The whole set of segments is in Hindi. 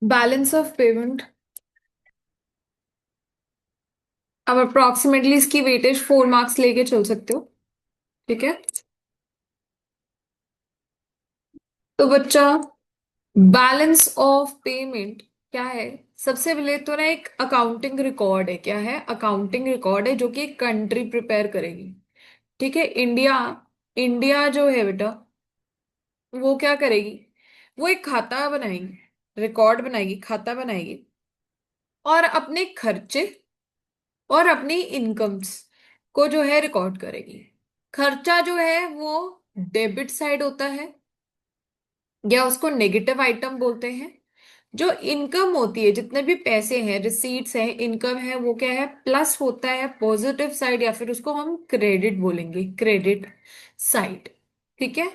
Balance of payment. अब अप्रोक्सीमेटली इसकी वेटेज 4 मार्क्स लेके चल सकते हो। ठीक है। तो बच्चा, बैलेंस ऑफ पेमेंट क्या है? सबसे पहले तो ना एक अकाउंटिंग रिकॉर्ड है। क्या है? अकाउंटिंग रिकॉर्ड है जो कि एक कंट्री प्रिपेयर करेगी। ठीक है। इंडिया, इंडिया जो है बेटा, वो क्या करेगी? वो एक खाता बनाएगी, रिकॉर्ड बनाएगी, खाता बनाएगी, और अपने खर्चे और अपनी इनकम्स को जो है रिकॉर्ड करेगी। खर्चा जो है वो डेबिट साइड होता है, या उसको नेगेटिव आइटम बोलते हैं। जो इनकम होती है, जितने भी पैसे हैं, रिसीट्स हैं, इनकम है, वो क्या है? प्लस होता है पॉजिटिव साइड, या फिर उसको हम क्रेडिट बोलेंगे, क्रेडिट साइड। ठीक है।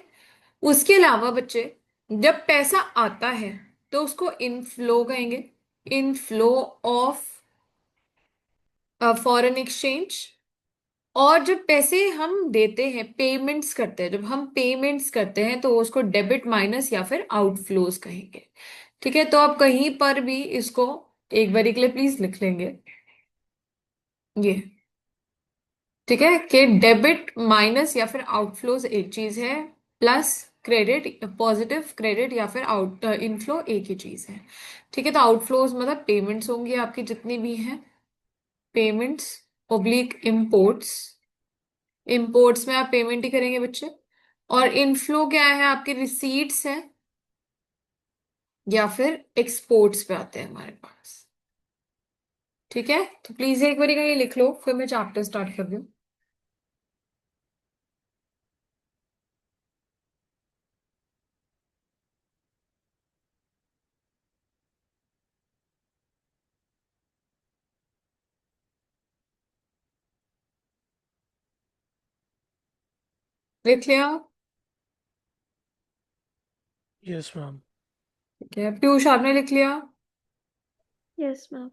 उसके अलावा बच्चे, जब पैसा आता है तो उसको इनफ्लो कहेंगे, इनफ्लो ऑफ फॉरेन एक्सचेंज। और जब पैसे हम देते हैं, पेमेंट्स करते हैं, जब हम पेमेंट्स करते हैं तो उसको डेबिट माइनस या फिर आउटफ्लोज कहेंगे। ठीक है। तो आप कहीं पर भी इसको एक बार के लिए प्लीज लिख लेंगे ये। ठीक है कि डेबिट माइनस या फिर आउटफ्लोज एक चीज है, प्लस क्रेडिट, पॉजिटिव क्रेडिट या फिर आउट इनफ्लो एक ही चीज है। ठीक है। तो आउटफ्लोज मतलब पेमेंट्स होंगी आपकी जितनी भी हैं, पेमेंट्स ओब्लिक इम्पोर्ट्स। इंपोर्ट्स में आप पेमेंट ही करेंगे बच्चे। और इनफ्लो क्या है? आपके रिसीट्स है, या फिर एक्सपोर्ट्स पे आते हैं हमारे पास। ठीक है। तो प्लीज एक बारी का ये लिख लो, फिर मैं चैप्टर स्टार्ट कर दूं। लिख लिया? Yes ma'am. ठीक है। पीयूष आपने लिख लिया? Yes ma'am.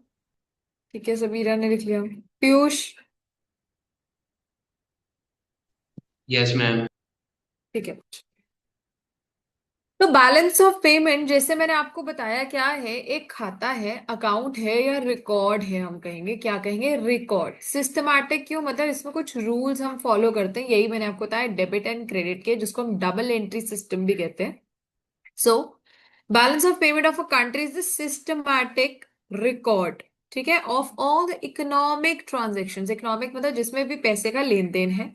ठीक है। सबीरा ने लिख लिया? पीयूष? Yes ma'am. ठीक है। तो बैलेंस ऑफ पेमेंट, जैसे मैंने आपको बताया, क्या है? एक खाता है, अकाउंट है, या रिकॉर्ड है। हम कहेंगे, क्या कहेंगे? रिकॉर्ड। सिस्टमैटिक क्यों? मतलब इसमें कुछ रूल्स हम फॉलो करते हैं, यही मैंने आपको बताया, डेबिट एंड क्रेडिट के, जिसको हम डबल एंट्री सिस्टम भी कहते हैं। So balance of payment of a country is the systematic record, ठीक है, of all the economic transaction. Economic मतलब जिसमें भी पैसे का लेन देन है,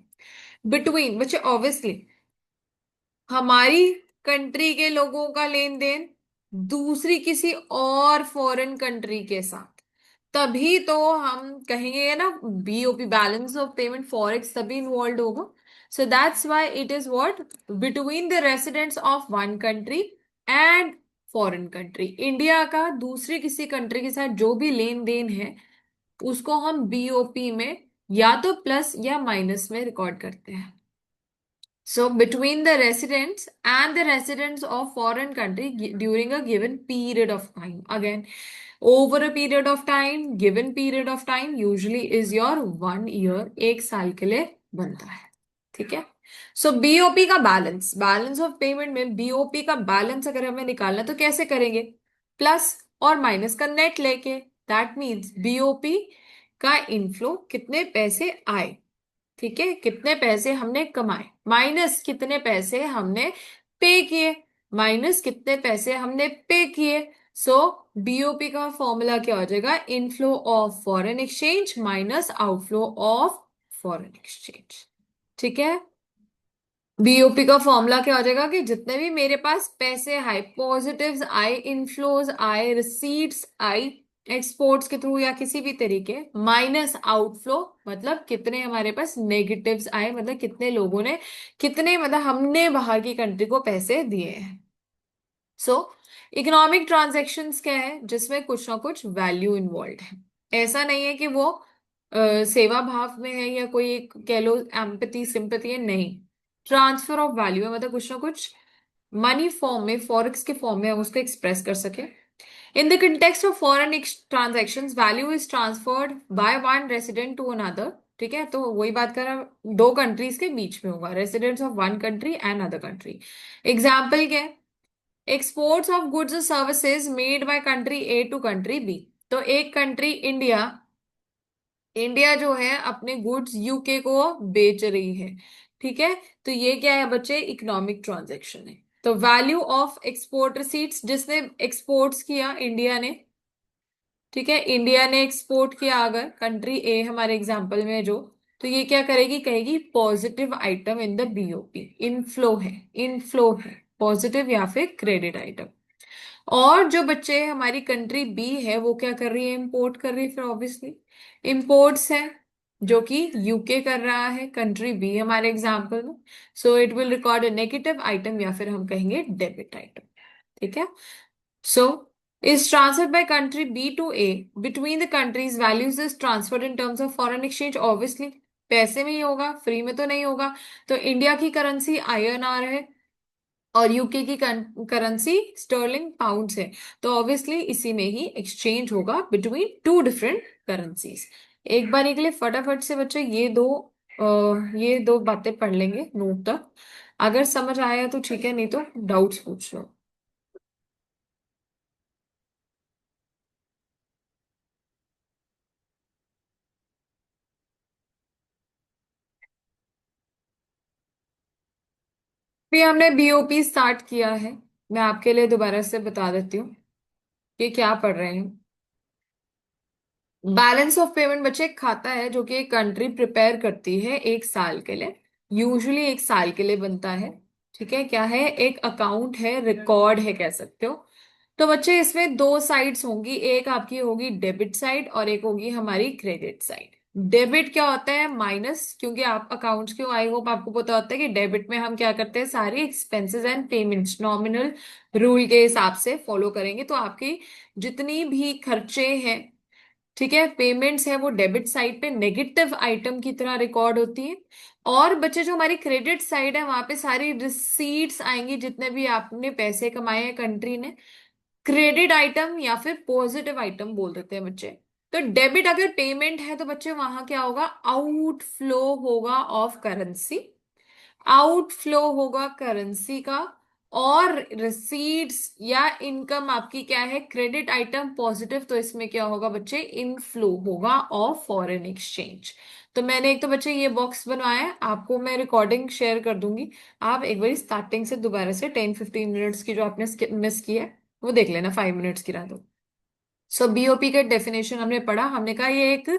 बिटवीन, बच्चे ऑब्वियसली हमारी कंट्री के लोगों का लेन देन दूसरी किसी और फॉरेन कंट्री के साथ, तभी तो हम कहेंगे ना BOP, balance of payment forex, तभी इन्वॉल्व होगा। So that's why it is what? Between the residents of one country and foreign country. India का दूसरी किसी कंट्री के साथ जो भी लेन देन है, उसको हम बीओपी में या तो प्लस या माइनस में रिकॉर्ड करते हैं। So between the residents and the residents of foreign country during a given period of time. Again, over a period of time, given period of time usually is your 1 year, एक साल के लिए बनता है। ठीक है। सो बीओपी का बैलेंस, बैलेंस ऑफ पेमेंट में बीओपी का बैलेंस अगर हमें निकालना तो कैसे करेंगे? प्लस और माइनस का नेट लेके। दैट मीन्स बीओपी का इनफ्लो, कितने पैसे आए, ठीक है, कितने पैसे हमने कमाए, माइनस कितने पैसे हमने पे किए, माइनस कितने पैसे हमने पे किए। सो बीओपी का फॉर्मूला क्या हो जाएगा? Inflow of foreign exchange minus outflow of foreign exchange. ठीक है। बीओपी का फॉर्मूला क्या हो जाएगा कि जितने भी मेरे पास पैसे आए, पॉजिटिव्स आए, इनफ्लोज आए, रिसीट्स आई एक्सपोर्ट्स के थ्रू या किसी भी तरीके, माइनस आउटफ्लो मतलब कितने हमारे पास नेगेटिव्स आए, मतलब कितने लोगों ने, कितने मतलब हमने बाहर की कंट्री को पैसे दिए हैं। सो इकोनॉमिक ट्रांजैक्शंस क्या है? जिसमें कुछ ना कुछ वैल्यू इन्वॉल्व है। ऐसा नहीं है कि वो सेवा भाव में है या कोई एक कह लो एम्पैथी सिंपैथी है, नहीं। ट्रांसफर ऑफ वैल्यू है, मतलब कुछ ना कुछ मनी फॉर्म में, फॉरेक्स के फॉर्म में हम उसको एक्सप्रेस कर सके। In the context of foreign transactions value is transferred by one resident to another. ठीक है। तो वही बात कर रहा हूं, दो कंट्रीज के बीच में होगा, residents of one country and other country. Example क्या है? एक्सपोर्ट्स ऑफ गुड्स और services made by country A to country B. तो एक कंट्री इंडिया, इंडिया जो है अपने गुड्स यूके को बेच रही है, ठीक है। तो ये क्या है बच्चे, इकोनॉमिक ट्रांजैक्शन है। तो वैल्यू ऑफ एक्सपोर्ट रिसीट्स, जिसने एक्सपोर्ट्स किया इंडिया ने, ठीक है, इंडिया ने एक्सपोर्ट किया अगर कंट्री ए हमारे एग्जांपल में जो, तो ये क्या करेगी, कहेगी positive item in the BOP, inflow है, इनफ्लो है पॉजिटिव या फिर क्रेडिट आइटम। और जो बच्चे हमारी कंट्री बी है वो क्या कर रही है, इंपोर्ट कर रही है, फिर ऑब्वियसली इंपोर्ट्स है जो कि यूके कर रहा है कंट्री बी हमारे एग्जांपल में। So it will record a negative item या फिर हम कहेंगे डेबिट आइटम, ठीक है। So, is transferred by country B to A between the countries, values is transferred in terms of foreign exchange, obviously पैसे में ही होगा, फ्री में तो नहीं होगा। तो इंडिया की करेंसी INR है और यूके की करेंसी स्टर्लिंग पाउंड्स है, तो ऑब्वियसली इसी में ही एक्सचेंज होगा बिटवीन टू डिफरेंट करेंसीज। एक बार के लिए फटाफट से बच्चे ये दो बातें पढ़ लेंगे नोट तक, अगर समझ आया तो ठीक है, नहीं तो डाउट्स पूछ लो। भी हमने बीओपी स्टार्ट किया है, मैं आपके लिए दोबारा से बता देती हूँ कि क्या पढ़ रहे हैं। बैलेंस ऑफ पेमेंट बच्चे एक खाता है जो कि एक कंट्री प्रिपेयर करती है एक साल के लिए, यूजुअली एक साल के लिए बनता है, ठीक है। क्या है, एक अकाउंट है, रिकॉर्ड है कह सकते हो। तो बच्चे इसमें दो साइड्स होंगी, एक आपकी होगी डेबिट साइड और एक होगी हमारी क्रेडिट साइड। डेबिट क्या होता है, माइनस, क्योंकि आप अकाउंट्स के, आई होप आपको पता होता है कि डेबिट में हम क्या करते हैं, सारी expenses and payments nominal rule के हिसाब से फॉलो करेंगे। तो आपकी जितनी भी खर्चे हैं, ठीक है, पेमेंट्स है, वो डेबिट साइड पे नेगेटिव आइटम की तरह रिकॉर्ड होती है। और बच्चे जो हमारी क्रेडिट साइड है वहां पे सारी रिसीट्स आएंगी, जितने भी आपने पैसे कमाए हैं कंट्री ने, क्रेडिट आइटम या फिर पॉजिटिव आइटम बोल देते हैं बच्चे। तो डेबिट अगर पेमेंट है तो बच्चे वहां क्या होगा, आउटफ्लो होगा ऑफ करेंसी, आउटफ्लो होगा करेंसी का। और रिसीट्स या इनकम आपकी क्या है, क्रेडिट आइटम पॉजिटिव, तो इसमें क्या होगा बच्चे, इनफ्लो होगा ऑफ फॉरेन एक्सचेंज। तो मैंने एक तो बच्चे ये बॉक्स बनवाया है, आपको मैं रिकॉर्डिंग शेयर कर दूंगी, आप एक बार स्टार्टिंग से दोबारा से 10-15 मिनट्स की जो आपने मिस की है वो देख लेना, 5 मिनट्स की रह दो। सो बीओपी का डेफिनेशन हमने पढ़ा, हमने कहा ये एक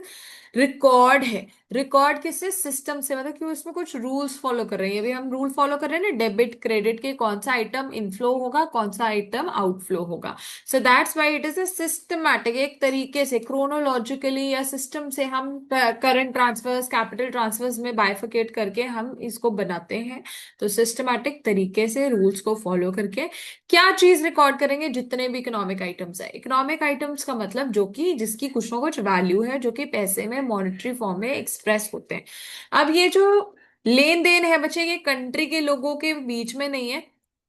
रिकॉर्ड है। रिकॉर्ड किससे, सिस्टम से, मतलब कि इसमें कुछ रूल्स फॉलो कर रहे हैं, अभी हम रूल फॉलो कर रहे हैं ना डेबिट क्रेडिट के, कौन सा आइटम इनफ्लो होगा, कौन सा आइटम आउटफ्लो होगा। So that's why it is a systematic, एक तरीके से क्रोनोलॉजिकली या सिस्टम से हम करंट ट्रांसफर्स, कैपिटल ट्रांसफर्स में बाइफिकेट करके हम इसको बनाते हैं। तो सिस्टमैटिक तरीके से रूल्स को फॉलो करके क्या चीज रिकॉर्ड करेंगे, जितने भी इकोनॉमिक आइटम्स है। इकोनॉमिक आइटम्स का मतलब जो कि जिसकी कुछ ना कुछ वैल्यू है, जो कि पैसे में मॉनेटरी फॉर्म में एक्सप्रेस होते हैं। अब ये जो लेन देन है बच्चे, ये कंट्री के लोगों के बीच में नहीं है,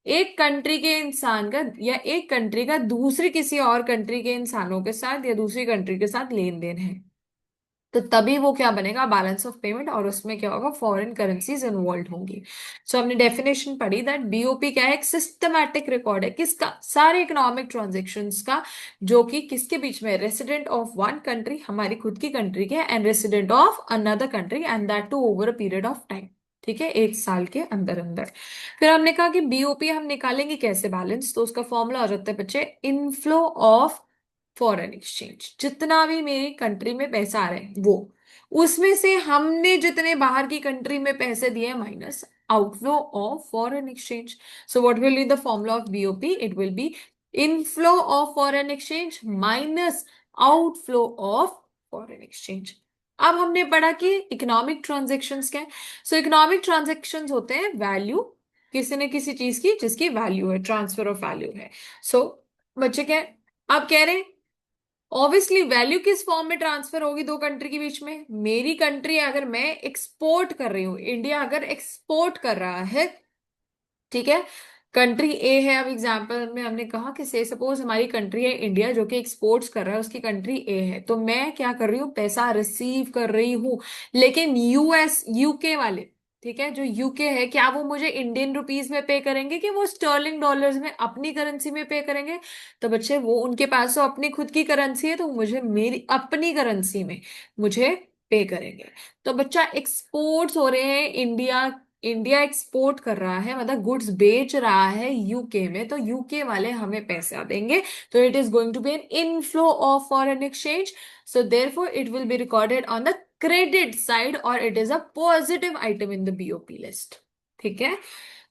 एक कंट्री के इंसान का या एक कंट्री का दूसरी किसी और कंट्री के इंसानों के साथ या दूसरी कंट्री के साथ लेन देन है। तो तभी वो क्या बनेगा, बैलेंस ऑफ पेमेंट, और उसमें क्या होगा, फॉरेन करेंसीज इन्वॉल्व होंगी। सो हमने डेफिनेशन पढ़ी दैट बीओपी क्या है, एक सिस्टमैटिक रिकॉर्ड है किसका, सारे इकोनॉमिक ट्रांजेक्शंस का, जो कि किसके बीच में, रेसिडेंट ऑफ वन कंट्री, हमारी खुद की कंट्री के, and resident of another country, and that too over a period of time, ठीक है, एक साल के अंदर अंदर। फिर हमने कहा कि बीओपी हम निकालेंगे कैसे बैलेंस, तो उसका फॉर्मूला हो जाता है बच्चे, इनफ्लो ऑफ फॉरेन एक्सचेंज, जितना भी मेरी कंट्री में पैसा आ रहा है वो, उसमें से हमने जितने बाहर की कंट्री में पैसे दिए minus outflow of foreign exchange. So what will be the formula of BOP, it will be inflow of foreign exchange minus outflow of foreign exchange. अब हमने पढ़ा कि इकोनॉमिक ट्रांजेक्शन्स क्या है। सो इकोनॉमिक ट्रांजेक्शन्स होते हैं वैल्यू, किसी न किसी चीज की जिसकी वैल्यू है, ट्रांसफर ऑफ वैल्यू है। सो बच्चे क्या है? अब कह रहे हैं ऑब्वियसली वैल्यू किस फॉर्म में ट्रांसफर होगी दो कंट्री के बीच में, मेरी कंट्री अगर मैं एक्सपोर्ट कर रही हूं, इंडिया अगर एक्सपोर्ट कर रहा है, ठीक है, कंट्री ए है, अब एग्जांपल में हमने कहा कि से सपोज हमारी कंट्री है इंडिया जो कि एक्सपोर्ट्स कर रहा है, उसकी कंट्री ए है, तो मैं क्या कर रही हूँ, पैसा रिसीव कर रही हूँ, लेकिन यूएस यूके वाले, ठीक है, जो यूके है, क्या वो मुझे इंडियन रुपीस में पे करेंगे कि वो स्टर्लिंग डॉलर्स में अपनी करेंसी में पे करेंगे? तो बच्चे वो उनके पास तो अपनी खुद की करेंसी है, तो मुझे मेरी अपनी करेंसी में मुझे पे करेंगे। तो बच्चा एक्सपोर्ट्स हो रहे हैं, इंडिया इंडिया एक्सपोर्ट कर रहा है, मतलब गुड्स बेच रहा है यूके में, तो यूके वाले हमें पैसा देंगे। तो it is going to be an inflow of foreign exchange, so therefore it will be recorded on the credit side or it is a positive item in the BOP list। ठीक है,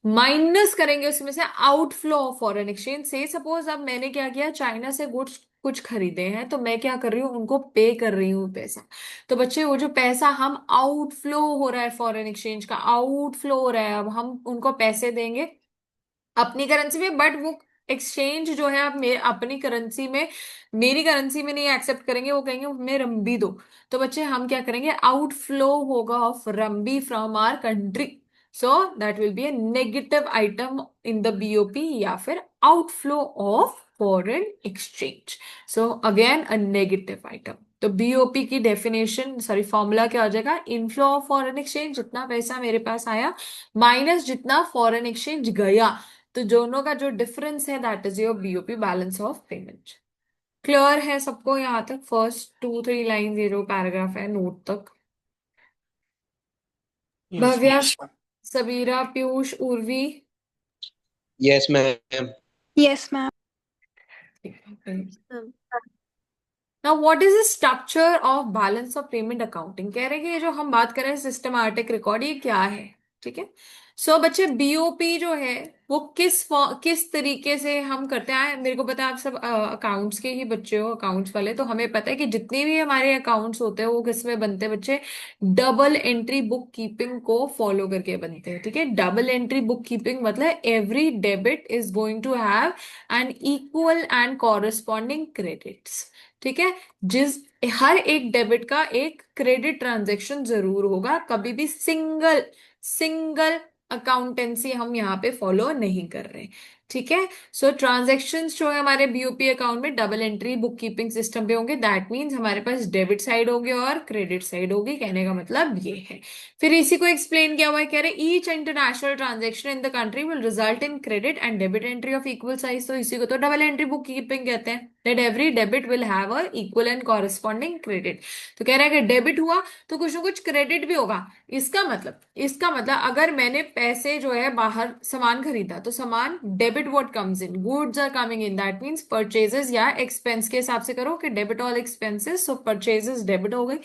माइनस करेंगे उसमें से आउटफ्लो ऑफ फॉरेन एक्सचेंज से। सपोज अब मैंने क्या किया, चाइना से गुड्स कुछ खरीदे हैं, तो मैं क्या कर रही हूँ, उनको पे कर रही हूँ पैसा। तो बच्चे वो जो पैसा हम आउटफ्लो हो रहा है, फॉरेन एक्सचेंज का आउटफ्लो हो रहा है, अब हम उनको पैसे देंगे अपनी करेंसी में, बट वो एक्सचेंज जो है आप मेरे अपनी करेंसी में, मेरी करेंसी में नहीं एक्सेप्ट करेंगे, वो कहेंगे हमें रंबी दो। तो बच्चे हम क्या करेंगे, आउटफ्लो होगा of rupee from our country, so that will be a negative item in the BOP, या फिर outflow of foreign exchange, so again a negative item. तो बीओपी की डेफिनेशन, सॉरी फॉर्मूला क्या हो जाएगा, इनफ्लो ऑफ फॉरेन एक्सचेंज, जितना पैसा मेरे पास आया माइनस जितना फॉरेन एक्सचेंज गया, तो दोनों का जो डिफरेंस है that is your BOP, balance of payment. Clear है सबको यहाँ तक? फर्स्ट 2-3 लाइन ये जो पैराग्राफ है नोट तक। Yes, Bhavya, ma'am. Sabira, Piyush, Urvi? Yes, ma'am. Yes, ma'am. Now what is the structure of balance of payment accounting? कह रहे हैं कि ये जो हम बात कर रहे हैं सिस्टमैटिक रिकॉर्ड, ये क्या है? ठीक है, सो बच्चे बीओपी जो है वो किस तरीके से हम करते हैं, मेरे को पता है आप सब अकाउंट्स के ही बच्चे हो, अकाउंट्स वाले, तो हमें पता है कि जितने भी हमारे अकाउंट्स होते हैं वो किस में बनते हैं बच्चे, डबल एंट्री बुक कीपिंग को फॉलो करके बनते हैं। ठीक है, डबल एंट्री बुक कीपिंग मतलब every debit is going to have an equal and corresponding credits. ठीक है, जिस हर एक डेबिट का एक क्रेडिट ट्रांजैक्शन जरूर होगा, कभी भी सिंगल सिंगल अकाउंटेंसी हम यहाँ पे फॉलो नहीं कर रहे। ठीक है, सो ट्रांजैक्शंस जो है हमारे बीओपी अकाउंट में double entry book keeping system पे होंगे, दैट मीन्स हमारे पास डेबिट साइड होगी और क्रेडिट साइड होगी, कहने का मतलब ये है। फिर इसी को एक्सप्लेन किया हुआ है, कह रहे each international transaction in the country will result in credit and debit entry of equal size, तो इसी को तो डबल एंट्री बुक कीपिंग कहते हैं, that every debit will have a equal and corresponding credit. तो कह रहा है कि डेबिट हुआ तो कुछ ना कुछ क्रेडिट भी होगा। इसका मतलब अगर मैंने पैसे जो है बाहर सामान खरीदा, तो सामान debit what comes in, goods are coming in, that means purchases या एक्सपेंस के हिसाब से करो कि debit all expenses, so purchases debit हो गई,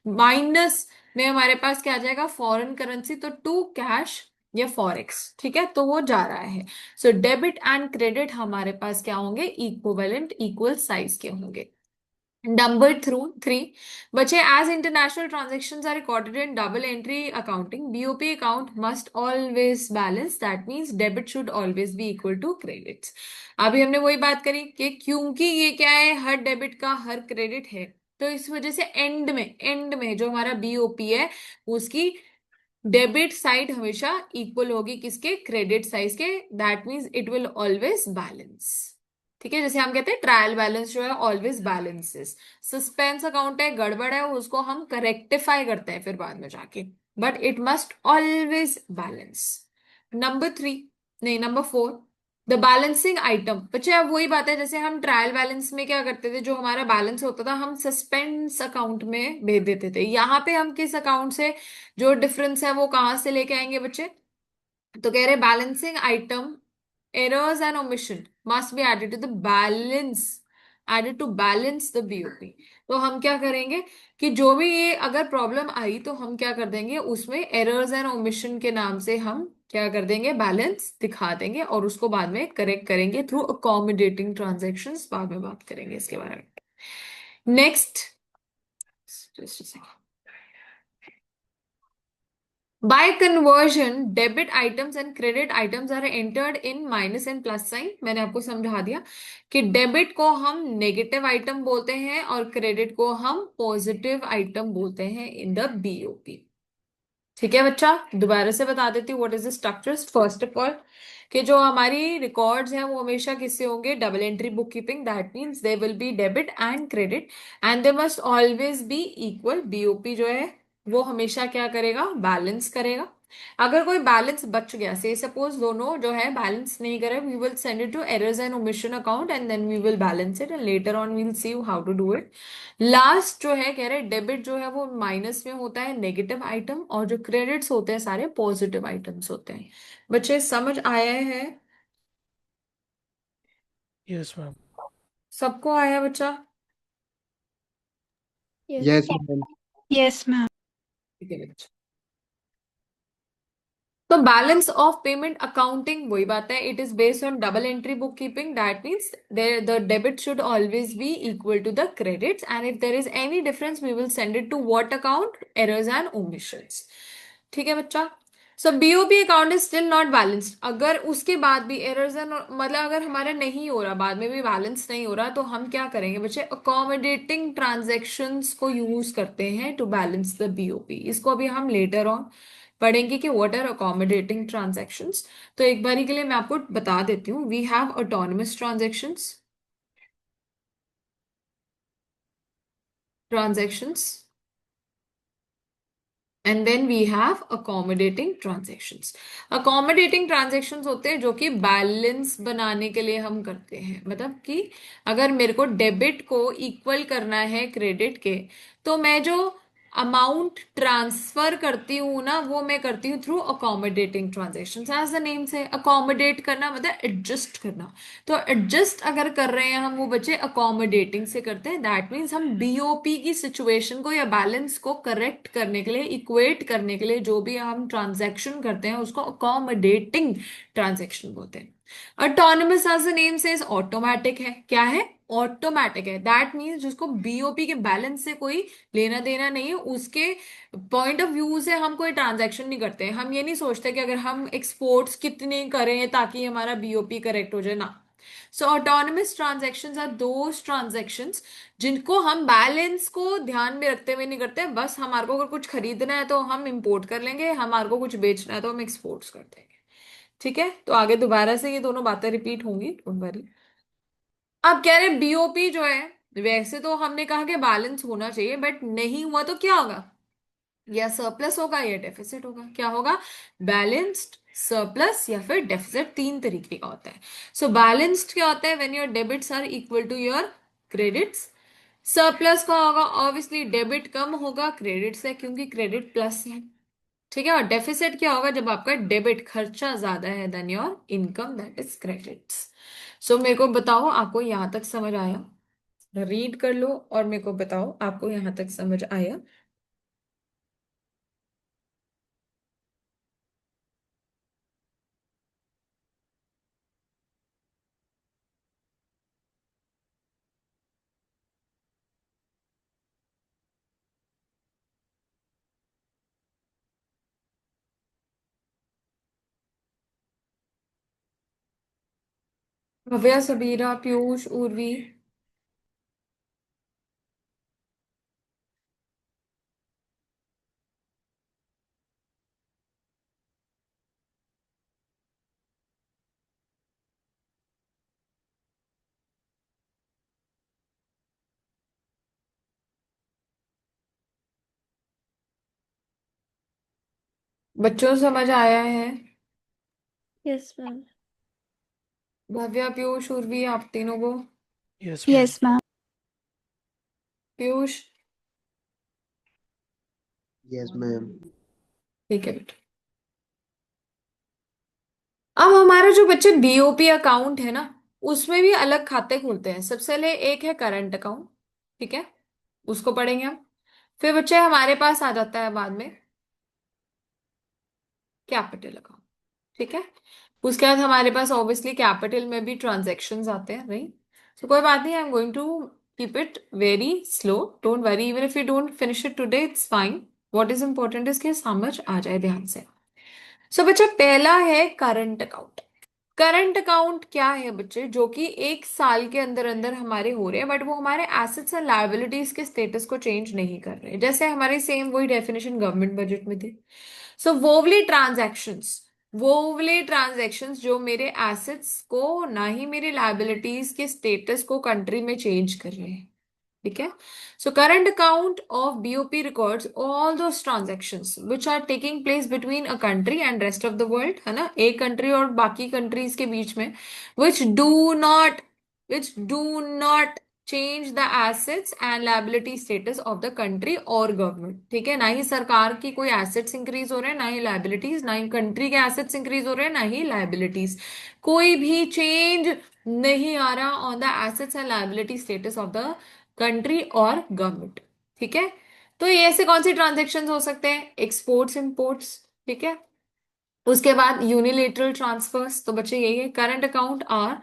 माइनस में हमारे पास क्या आ जाएगा, फॉरेन करेंसी, तो टू कैश या फॉरेक्स। ठीक है, तो वो जा रहा है, सो डेबिट एंड क्रेडिट हमारे पास क्या होंगे, इक्विवेलेंट, इक्वल साइज के होंगे। नंबर 3 बचे, as international transactions are recorded in double entry accounting, BOP account must always balance, that means debit should always be equal to credits. अभी हमने वही बात करी कि क्योंकि ये क्या है, हर डेबिट का हर क्रेडिट है, तो इस वजह से एंड में जो हमारा बीओपी है उसकी डेबिट साइड हमेशा इक्वल होगी किसके, क्रेडिट साइज के, that means it will always balance. ठीक है, जैसे हम कहते हैं ट्रायल बैलेंस जो है ऑलवेज बैलेंसेस, सस्पेंस अकाउंट है, गड़बड़ है, उसको हम करेक्टिफाई करते हैं फिर बाद में जाके, but it must always balance. Number 3, नहीं नंबर 4, द बैलेंसिंग आइटम। बच्चे अब वही बात है, जैसे हम ट्रायल बैलेंस में क्या करते थे, जो हमारा बैलेंस होता था हम सस्पेंस अकाउंट में भेज देते थे, यहाँ पे हम किस अकाउंट से जो डिफरेंस है वो कहाँ से लेके आएंगे बच्चे? तो कह रहे balancing item errors and omission must be added to the balance, added to balance the BOP। तो हम क्या करेंगे कि जो भी ये अगर प्रॉब्लम आई तो हम क्या कर देंगे, उसमें errors and omission के नाम से हम क्या कर देंगे, बैलेंस दिखा देंगे और उसको बाद में करेक्ट करेंगे थ्रू अकोमोडेटिंग ट्रांजेक्शन्स, बाद में बात करेंगे इसके बारे में। Next, By conversion, debit items and credit items are entered in minus and plus sign. मैंने आपको समझा दिया कि डेबिट को हम नेगेटिव आइटम बोलते हैं और क्रेडिट को हम पॉजिटिव आइटम बोलते हैं इन द बीओपी। ठीक है बच्चा, दोबारा से बता देती हूँ what is the structures. First of all कि जो हमारी रिकॉर्ड्स हैं वो हमेशा किससे होंगे, double entry book keeping, that means they will be debit and credit and they must always be equal. BOP जो है वो हमेशा क्या करेगा, बैलेंस करेगा। अगर कोई बैलेंस बच गया, से सपोज दोनों जो है बैलेंस नहीं करे, we will send it to errors and omission account and then we will balance it and later on we will see how to do it. Last जो है कह रहे डेबिट जो है वो माइनस में होता है, नेगेटिव आइटम, और जो क्रेडिट्स होते हैं सारे पॉजिटिव आइटम्स होते हैं। बच्चे समझ आया है? Yes, ma'am. सबको आया बच्चा? Yes. Yes, ma'am. Yes, ma'am. ठीक है बच्चा। तो बैलेंस ऑफ पेमेंट अकाउंटिंग वही बात है, it is based on double entry book keeping, that means the debit should always be equal to the credits and if there is any difference we will send it to what account, errors and omissions. ठीक है बच्चा। So BOP account is still not balanced, अगर उसके बाद भी एरर्स एंड मतलब अगर हमारा नहीं हो रहा, बाद में भी बैलेंस नहीं हो रहा, तो हम क्या करेंगे बच्चे, अकोमोडेटिंग ट्रांजेक्शंस को यूज करते हैं टू बैलेंस द बीओपी। इसको अभी हम लेटर ऑन पढ़ेंगे कि व्हाट आर अकोमोडेटिंग ट्रांजैक्शंस। तो एक बारी के लिए मैं आपको बता देती हूँ, we have autonomous transactions and then we have accommodating transactions. Accommodating transactions होते हैं जो कि बैलेंस बनाने के लिए हम करते हैं, मतलब कि अगर मेरे को डेबिट को इक्वल करना है क्रेडिट के, तो मैं जो अमाउंट ट्रांसफर करती हूँ ना, वो मैं करती हूँ through accommodating transactions. As the name से अकोमोडेट करना मतलब एडजस्ट करना। तो एडजस्ट अगर कर रहे हैं हम, वो बच्चे अकोमोडेटिंग से करते हैं, दैट मीन्स हम बीओपी की सिचुएशन को या बैलेंस को करेक्ट करने के लिए, इक्वेट करने के लिए जो भी हम ट्रांजैक्शन करते हैं उसको अकोमोडेटिंग ट्रांजैक्शन बोलते हैं। Autonomous as the name says automatic है, क्या है, ऑटोमेटिक है, दैट मीन्स जिसको बीओपी के बैलेंस से कोई लेना देना नहीं है, उसके पॉइंट ऑफ व्यू से हम कोई ट्रांजैक्शन नहीं करते हैं। हम ये नहीं सोचते कि अगर हम एक्सपोर्ट्स कितने करें ताकि हमारा बीओपी करेक्ट हो जाए ना। So autonomous transactions are those transactions जिनको हम बैलेंस को ध्यान में रखते हुए नहीं करते। बस हमारे को अगर कुछ खरीदना है तो हम इंपोर्ट कर लेंगे, हमारे को कुछ बेचना है तो हम एक्सपोर्ट्स कर देंगे। ठीक है, तो आगे दोबारा से ये दोनों बातें रिपीट होंगी, डोंट वरी। अब कह रहे बीओपी जो है, वैसे तो हमने कहा कि बैलेंस होना चाहिए, बट नहीं हुआ तो क्या होगा, या सरप्लस होगा या डेफिसिट होगा। क्या होगा, बैलेंस्ड, सरप्लस या फिर डेफिसिट, तीन तरीके का होता है। सो बैलेंस्ड क्या होता है, when your debits are equal to your credits. Surplus का होगा ऑब्वियसली डेबिट कम होगा क्रेडिट से, क्योंकि क्रेडिट प्लस है। ठीक है, और डेफिसिट क्या होगा, जब आपका डेबिट खर्चा ज्यादा है than your income, that is credits. So मेरे को बताओ आपको यहां तक समझ आया? रीड कर लो और मेरे को बताओ आपको यहां तक समझ आया? भव्या, सबीरा, पीयूष, उर्वी। बच्चों समझ आया है? Yes, ma'am. भव्या, पीयूष, उर्वी, आप तीनों को? Yes, ma'am. Yes, ma'am. Piyush? Yes, ma'am. ठीक है बेटा। अब हमारा जो बच्चे बीओपी अकाउंट है ना, उसमें भी अलग खाते खुलते हैं। सबसे पहले एक है करंट अकाउंट, ठीक है, उसको पढ़ेंगे हम। फिर बच्चे हमारे पास आ जाता है बाद में कैपिटल अकाउंट, ठीक है। उसके बाद हमारे पास ऑब्वियसली कैपिटल में भी ट्रांजैक्शंस आते हैं, राइट। तो कोई बात नहीं, I am going to keep it very slow, don't worry, even if you don't finish it today it's fine. What is important is कि समझ आ जाए ध्यान से। सो बच्चा पहला है करंट अकाउंट। करंट अकाउंट क्या है बच्चे, जो कि एक साल के अंदर अंदर हमारे हो रहे हैं, बट वो हमारे एसेट्स एंड लायबिलिटीज के स्टेटस को चेंज नहीं कर रहे, जैसे हमारे सेम वही डेफिनेशन गवर्नमेंट बजट में थी। सो वो वाले ट्रांजैक्शंस जो मेरे एसेट्स को, ना ही मेरे लायबिलिटीज के स्टेटस को कंट्री में चेंज कर रहे हैं। ठीक है। So current account of BOP records all those transactions which are taking place between a country and rest of the world, है ना, एक कंट्री और बाकी कंट्रीज के बीच में, which do not which do not change the assets and liability status of the country or government। ठीक है, ना ही सरकार की कोई एसेट्स इंक्रीज हो रहे हैं, ना ही लाइबिलिटीज, ना ही कंट्री के एसेट्स इंक्रीज हो रहे हैं, ना ही लाइबिलिटीज, कोई भी चेंज नहीं आ रहा on the assets and liability status of the country और गवर्नमेंट। ठीक है, तो ये ऐसे कौन सी ट्रांजेक्शन हो सकते हैं? Exports, imports. ठीक है, उसके बाद यूनिलेटरल ट्रांसफर्स, तो बच्चे यही है, current account are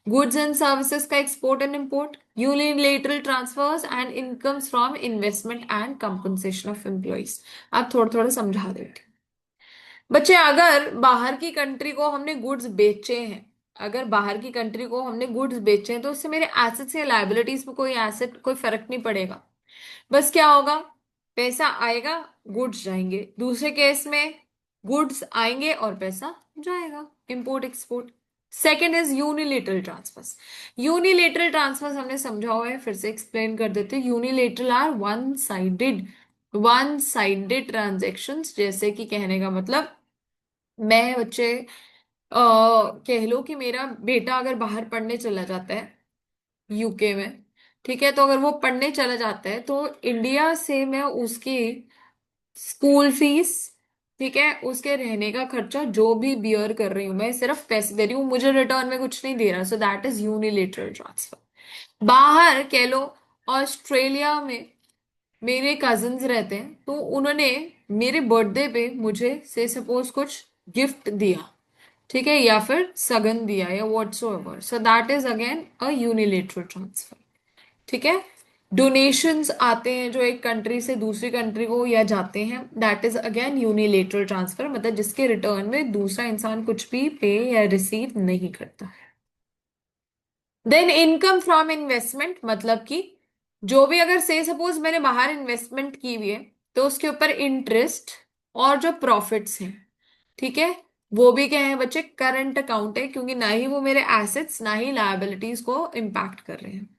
goods and services का export and import, unilateral transfers and incomes from investment and compensation of employees. अब थोड़ा थोड़ा समझा देते हैं बच्चे। अगर बाहर की कंट्री को हमने गुड्स बेचे हैं, अगर बाहर की कंट्री को हमने गुड्स बेचे हैं, तो उससे मेरे एसेट्स या लाइबिलिटीज में कोई फर्क नहीं पड़ेगा। बस क्या होगा, पैसा आएगा, गुड्स जाएंगे। दूसरे केस में गुड्स आएंगे और पैसा जाएगा, import export. Second is unilateral transfers. Unilateral transfers हमने समझा हुआ है, फिर से एक्सप्लेन कर देते हैं। Unilateral are one sided transactions, जैसे कि कहने का मतलब, मैं बच्चे कह लो कि मेरा बेटा अगर बाहर पढ़ने चला जाता है यूके में, ठीक है, तो अगर वो पढ़ने चला जाता है तो इंडिया से मैं उसकी स्कूल फीस, ठीक है, उसके रहने का खर्चा जो भी बियर कर रही हूं, मैं सिर्फ पैसे दे रही हूँ, मुझे रिटर्न में कुछ नहीं दे रहा। सो दैट इज यूनिलेटरल ट्रांसफर। बाहर कह लो ऑस्ट्रेलिया में मेरे कजिन्स रहते हैं, तो उन्होंने मेरे बर्थडे पे मुझे से सपोज कुछ गिफ्ट दिया, ठीक है, या फिर सगन दिया या whatsoever, so that is again a unilateral transfer. ठीक है, डोनेशंस आते हैं जो एक कंट्री से दूसरी कंट्री को या जाते हैं, that is again unilateral transfer, मतलब जिसके रिटर्न में दूसरा इंसान कुछ भी पे या रिसीव नहीं करता है। देन इनकम फ्रॉम इन्वेस्टमेंट, मतलब कि जो भी, अगर से सपोज मैंने बाहर इन्वेस्टमेंट की हुई है, तो उसके ऊपर इंटरेस्ट और जो प्रॉफिट्स हैं, ठीक है, वो भी क्या है बच्चे, करंट अकाउंट है, क्योंकि ना ही वो मेरे एसेट्स ना ही लायबिलिटीज को इम्पैक्ट कर रहे हैं।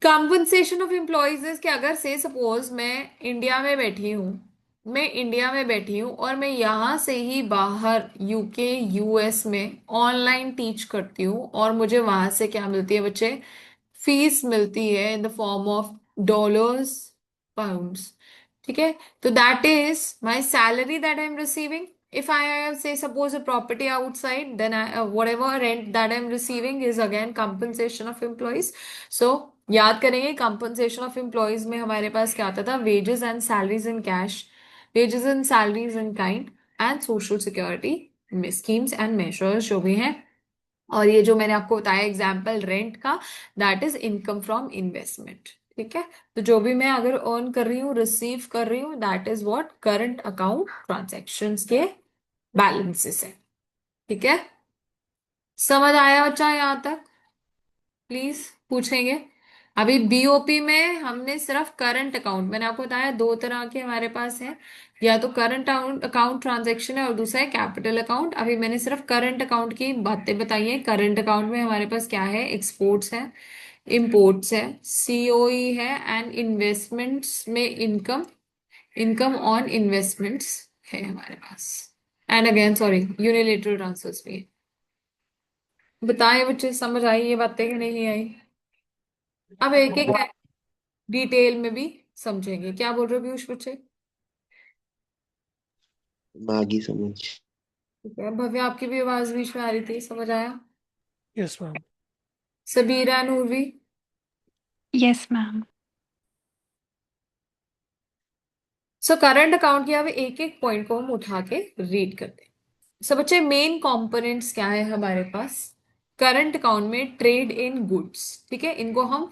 कंपनसेशन ऑफ एम्प्लॉयज कि अगर से सपोज मैं इंडिया में बैठी हूँ और मैं यहां से ही बाहर यूके यूएस में ऑनलाइन टीच करती हूँ, और मुझे वहां से क्या मिलती है बच्चे, फीस मिलती है in the form of dollars, pounds. ठीक है, तो that is my salary that I am receiving. If I have, say, suppose a property outside, then whatever rent that I'm receiving is again compensation of employees. So, याद करेंगे compensation of employees में हमारे पास क्या आता था, wages and salaries in cash, wages and salaries in kind, and social security schemes and measures जो भी हैं। और ये जो मैंने आपको बताया एग्जाम्पल रेंट का, that is income from investment. ठीक है, तो जो भी मैं अगर अर्न कर रही हूँ, रिसीव कर रही हूँ, that is what current account transactions के बैलेंसेस है। ठीक है, समझ आया बच्चा यहाँ तक? प्लीज पूछेंगे। अभी बीओपी में हमने सिर्फ करंट अकाउंट, मैंने आपको बताया दो तरह के हमारे पास है, या तो करंट अकाउंट ट्रांजैक्शन है और दूसरा है कैपिटल अकाउंट। अभी मैंने सिर्फ करंट अकाउंट की बातें बताई है। करंट अकाउंट में हमारे पास क्या है, एक्सपोर्ट्स है, इंपोर्ट्स है, सीओई है, एंड इन्वेस्टमेंट्स में इनकम, इनकम ऑन इन्वेस्टमेंट्स है हमारे पास, and again sorry unilateral transfers भी है। बताएं बच्चे, समझ आई ये बातें कि नहीं आई? अब एक एक डिटेल में भी समझेंगे। क्या बोल रहे हो पीयूष बच्चे? मागी समझ। ठीक है, भव्या आपकी भी आवाज बीच में आ रही थी, समझ आया? Yes, ma'am. Sabira, Noorvi? Yes, ma'am. So current account की अब एक एक पॉइंट को हम उठा के रीड करते हैं। सो बच्चे, मेन कंपोनेंट्स क्या है हमारे पास करंट अकाउंट में? ट्रेड इन गुड्स, ठीक है, इनको हम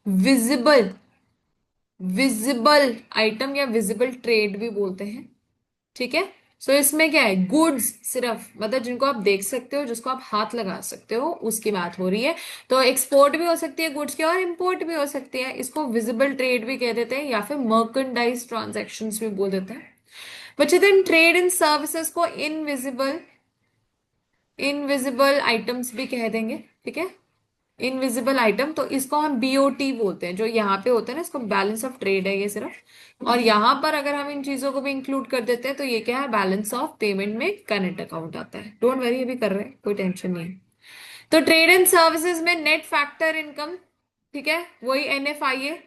विजिबल विजिबल आइटम या विजिबल ट्रेड भी बोलते हैं। ठीक है, सो इसमें क्या है, गुड्स सिर्फ, मतलब जिनको आप देख सकते हो, जिसको आप हाथ लगा सकते हो, उसकी बात हो रही है। तो एक्सपोर्ट भी हो सकती है गुड्स की और इंपोर्ट भी हो सकती है, इसको विजिबल ट्रेड भी कह देते हैं, या फिर मर्केंडाइज ट्रांजैक्शंस भी बोल देते हैं बच्चे। देन ट्रेड इन सर्विसेज को इनविजिबल इनविजिबल आइटम्स भी कह देंगे। ठीक है, इनविजिबल आइटम, तो इसको हम बीओटी बोलते हैं। जो यहाँ पे होता है ना, इसको बैलेंस ऑफ ट्रेड है ये सिर्फ, और यहाँ पर अगर हम इन चीजों को भी इंक्लूड कर देते हैं तो ये क्या है, बैलेंस ऑफ पेमेंट में करंट अकाउंट आता है। डोंट वरी, अभी कर रहे हैं, कोई टेंशन नहीं है। तो ट्रेड एंड सर्विसेज में नेट फैक्टर इनकम, ठीक है, वही NFI है।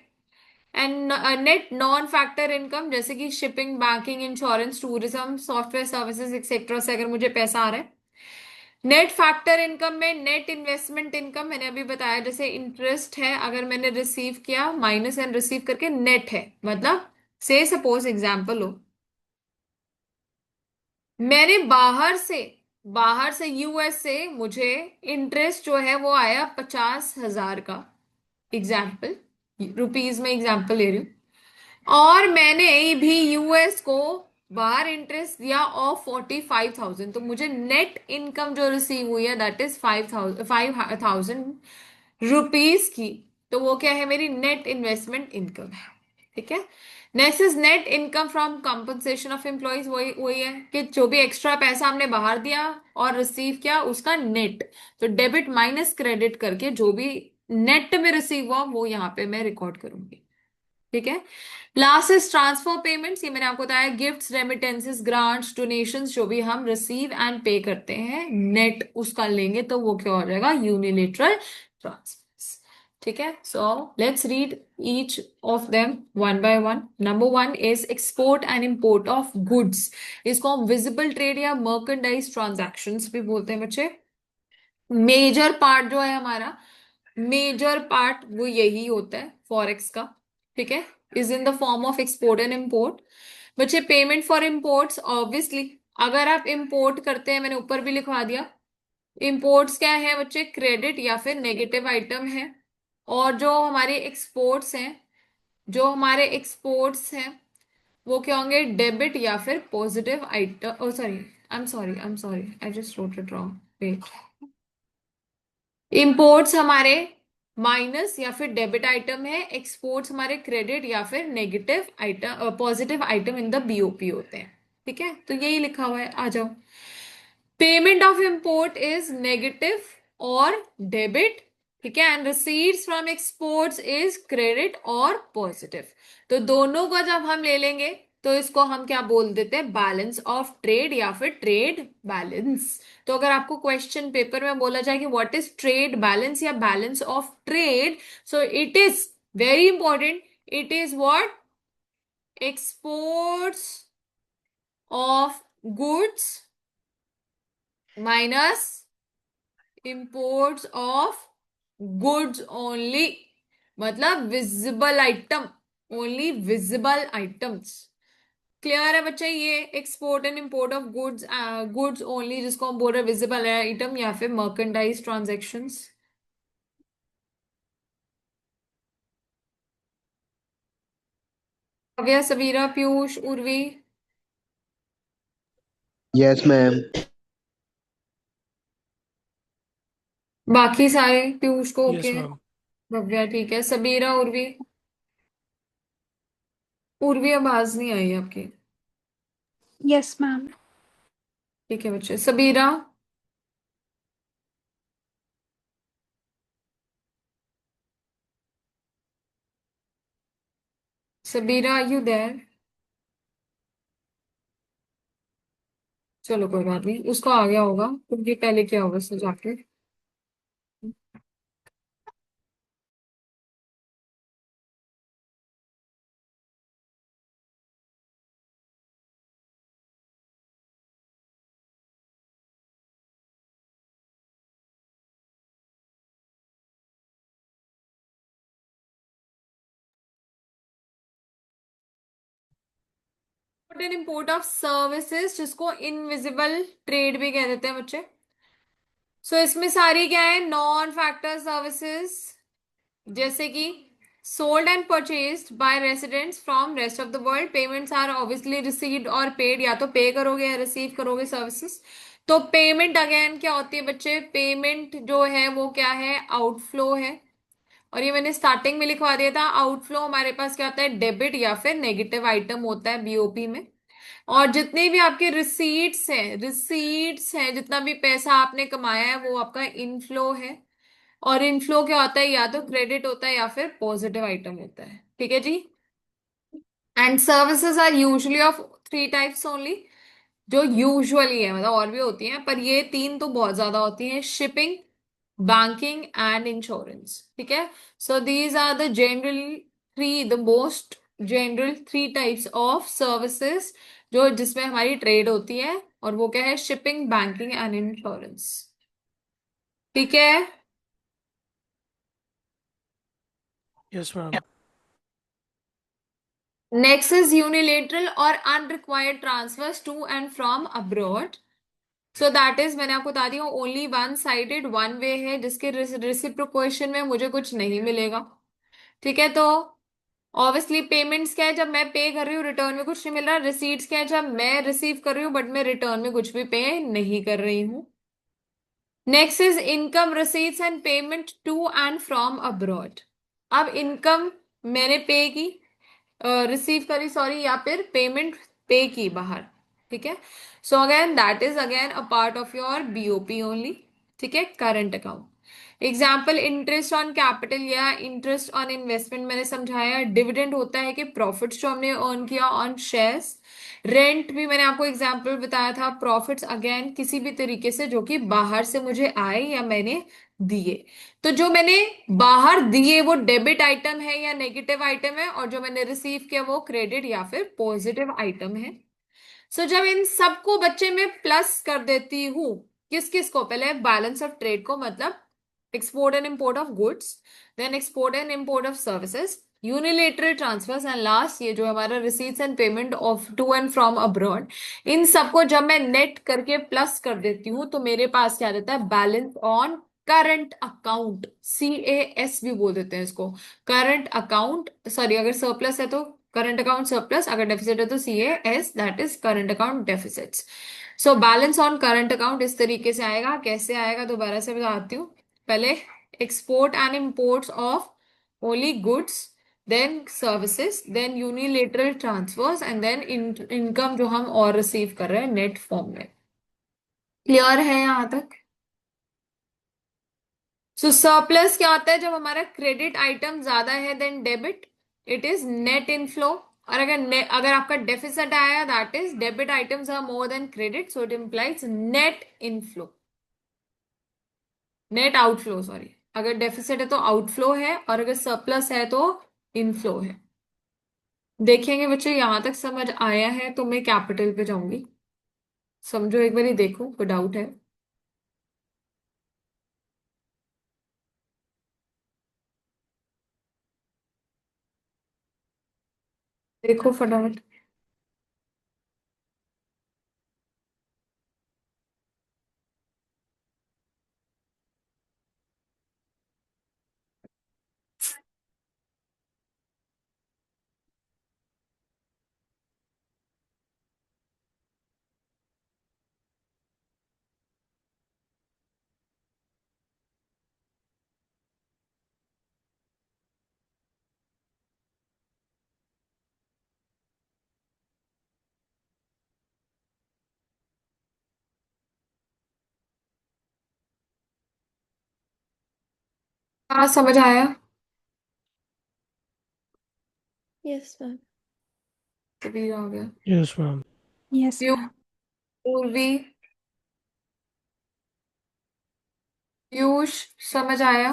And net non factor income जैसे कि shipping, banking, insurance, tourism, software services etcetera से अगर मुझे पैसा आ रहा है। नेट फैक्टर इनकम में नेट इन्वेस्टमेंट इनकम, मैंने अभी बताया, जैसे इंटरेस्ट है अगर मैंने रिसीव किया, माइनस एंड रिसीव करके नेट है, मतलब से सपोज एग्जांपल हो, मैंने बाहर से यूएस से मुझे इंटरेस्ट जो है वो आया 50,000 का, एग्जाम्पल, रुपीज में एग्जाम्पल ले रही हूँ, और मैंने भी यूएस को बाहर इंटरेस्ट दिया ऑफ 45,000, तो मुझे नेट इनकम जो रिसीव हुई है दैट इज 5,000 रुपीज की। तो वो क्या है, मेरी नेट इन्वेस्टमेंट इनकम है। ठीक है। Next is net income from compensation of employees, वही वही है कि जो भी एक्स्ट्रा पैसा हमने बाहर दिया और रिसीव किया उसका नेट, तो डेबिट माइनस क्रेडिट करके जो भी नेट में रिसीव हुआ वो यहाँ पे मैं रिकॉर्ड करूंगी। ठीक है। लास्ट इज ट्रांसफर पेमेंट्स, ये मैंने आपको बताया, गिफ्ट्स, रेमिटेंसेस, ग्रांट्स, डोनेशंस जो भी हम रिसीव एंड पे करते हैं, नेट उसका लेंगे तो वो क्या हो जाएगा, यूनिलेटरल ट्रांसफर्स। ठीक है। So let's read each of them one by one. Number one is export and import of goods, इसको हम विजिबल ट्रेड या मर्केंडाइज ट्रांजैक्शंस भी बोलते हैं बच्चे। मेजर पार्ट जो है हमारा, मेजर पार्ट वो यही होता है फॉरेक्स का। ठीक है। Is in the form of export and import. बच्चे पेमेंट फॉर इंपोर्ट्स, ऑब्वियसली अगर आप इंपोर्ट करते हैं, मैंने ऊपर भी लिखवा दिया, इंपोर्ट्स क्या है बच्चे, क्रेडिट या फिर नेगेटिव आइटम है। और जो हमारे एक्सपोर्ट्स हैं, जो हमारे एक्सपोर्ट्स हैं वो क्या होंगे, डेबिट या फिर positive item. Oh sorry, I am sorry, I just wrote it wrong, wait. Imports हमारे माइनस या फिर डेबिट आइटम है, एक्सपोर्ट्स हमारे क्रेडिट या फिर negative item, positive item in the BOP होते हैं। ठीक है। तो यही लिखा हुआ है, आ जाओ। Payment of import is negative और डेबिट, ठीक है, and receipts from exports is credit और पॉजिटिव। तो दोनों को जब हम ले लेंगे तो इसको हम क्या बोल देते हैं, बैलेंस ऑफ ट्रेड या फिर ट्रेड बैलेंस। तो अगर आपको क्वेश्चन पेपर में बोला जाए कि व्हाट इज ट्रेड बैलेंस या balance of trade, so it is very important, it is what, exports of goods minus imports of goods only, मतलब visible item, only visible items. Clear है बच्चा, ये export and import of goods, goods only जिसको हम बोल रहे हैं विजिबल आइटम या फिर merchandise transactions. Bhavya, Sabira, Piyush, Urvi, Yes, ma'am. बाकी सारे पीयूष को ओके Yes, है। ma'am. भव्या ठीक है, सबीरा, उर्वी, उर्वी आवाज नहीं आई आपकी। Yes, ma'am. ठीक है बच्चे, Sabira, Sabira are you there? चलो कोई बात नहीं, उसको आ गया होगा क्योंकि पहले क्या होगा उससे जाके। एंड इंपोर्ट ऑफ सर्विसेज जिसको इनविजिबल ट्रेड भी कह देते हैं बच्चे। सो इसमें सारी क्या है, नॉन फैक्टर सर्विसेज, जैसे कि sold and purchased by residents from rest of the world, payments are obviously received और पेड, या तो पे करोगे या रिसीव करोगे सर्विसेज। तो पेमेंट अगेन क्या होती है बच्चे, पेमेंट जो है वो क्या है, आउटफ्लो है। और ये मैंने स्टार्टिंग में लिखवा दिया था, आउटफ्लो हमारे पास क्या होता है, डेबिट या फिर नेगेटिव आइटम होता है बीओपी में। और जितने भी आपके रिसीट्स हैं जितना भी पैसा आपने कमाया है वो आपका इनफ्लो है। और इनफ्लो क्या होता है, या तो क्रेडिट होता है या फिर पॉजिटिव आइटम होता है। ठीक है जी। And services are usually of three types only, जो यूजुअली है, मतलब और भी होती हैं पर ये तीन तो बहुत ज्यादा होती हैं, शिपिंग, बैंकिंग एंड इंश्योरेंस। ठीक है। So these are the generally three, the most general three types of services जो जिसमें हमारी ट्रेड होती है, और वो क्या है, शिपिंग, बैंकिंग एंड इंश्योरेंस। ठीक है। Yes, ma'am. Next is unilateral और unrequired transfers to and from abroad. So that is, मैंने आपको बता दिया, only one sided, one way है, जिसके रिसिप्रोकेशन में मुझे कुछ नहीं मिलेगा। ठीक है। तो ऑब्वियसली पेमेंट्स क्या है, जब मैं पे कर रही हूँ रिटर्न में कुछ नहीं मिल रहा। रिसीट्स क्या है, जब मैं रिसीव कर रही हूँ बट मैं रिटर्न में कुछ भी पे नहीं कर रही हूँ। Next is income, receipts and payment to and from abroad. अब इनकम मैंने पे की, रिसीव करी सॉरी, या फिर पेमेंट पे की बाहर। ठीक है। So again that is again a part of your BOP only. ठीक है, current account. Example, interest on capital या इंटरेस्ट ऑन इन्वेस्टमेंट मैंने समझाया। डिविडेंड होता है कि प्रॉफिट्स जो हमने अर्न किया ऑन शेयर्स। रेंट भी मैंने आपको एग्जाम्पल बताया था। प्रॉफिट्स अगेन किसी भी तरीके से जो कि बाहर से मुझे आए या मैंने दिए। तो जो मैंने बाहर दिए वो डेबिट आइटम है या नेगेटिव आइटम है, और जो मैंने रिसीव किया वो क्रेडिट या फिर पॉजिटिव आइटम है। सो जब इन सबको बच्चे में प्लस कर देती हूं, किस किस को, पहले बैलेंस ऑफ ट्रेड को, मतलब export and import of goods, then export and import of services, unilateral transfers, and last ये जो हमारा receipts and payment of to and from abroad, इन सबको जब मैं नेट करके प्लस कर देती हूँ तो मेरे पास क्या रहता है, balance on current account, CAS भी बोल देते हैं इसको, करंट अकाउंट। सॉरी, अगर सरप्लस है तो करंट अकाउंट सरप्लस, अगर डेफिसिट है तो CAS, that is current account deficits. So balance on current account इस तरीके से आएगा। कैसे आएगा दोबारा से बताती हूँ। पहले export and imports of only goods, then services, then unilateral transfers, and then income जो हम और रिसीव कर रहे हैं नेट फॉर्म में। क्लियर है यहां तक? सो सरप्लस क्या होता है, जब हमारा क्रेडिट आइटम ज्यादा है than debit, it is net inflow. और अगर आपका डेफिसिट आया, that is debit items are more than credit, so it implies net inflow, net outflow sorry. अगर डेफिसिट है तो आउटफ्लो है, और अगर सरप्लस है तो इनफ्लो है। देखेंगे बच्चों, यहां तक समझ आया है तो मैं कैपिटल पे जाऊंगी। समझो एक बार, देखो कोई डाउट है? देखो फटाफट। हाँ समझ आया। Yes, ma'am. तभी आ गया। Yes, ma'am. Yes, ma'am. पूर्वी, पीयूष, समझ आया?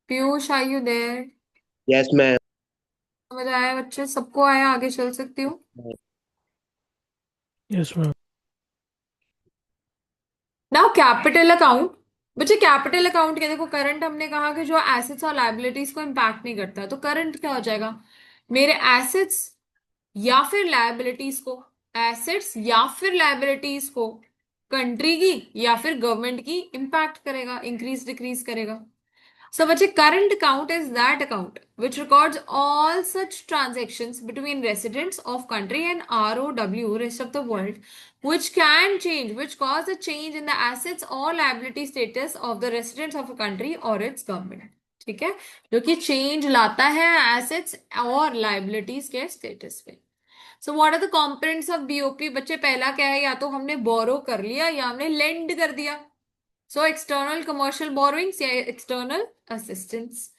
Piyush, are you there? Yes, ma'am. समझ आया बच्चे? सबको आया? आगे चल सकती हूँ? Yes, ma'am. Now capital account. बच्चे कैपिटल अकाउंट के देखो, करंट हमने कहा कि जो एसेट्स और लायबिलिटीज को इम्पैक्ट नहीं करता, तो करंट क्या हो जाएगा, मेरे एसेट्स या फिर लायबिलिटीज को, एसेट्स या फिर लायबिलिटीज को कंट्री की या फिर गवर्नमेंट की इम्पैक्ट करेगा, इंक्रीज डिक्रीज करेगा। So, बच्चे current account is that account which records all such transactions between residents of country and ROW, rest of the world, which can change, which cause a change in the assets or liability status of the residents of a country or its government. ठीक है, जो कि चेंज लाता है एसेट्स और लाइबिलिटीज के स्टेटस पे। So what are the components of BOP? बच्चे पहला क्या है, या तो हमने बोरो कर लिया या हमने लेंड कर दिया। सो एक्सटर्नल कमर्शियल बोरोइंग्स या external assistance.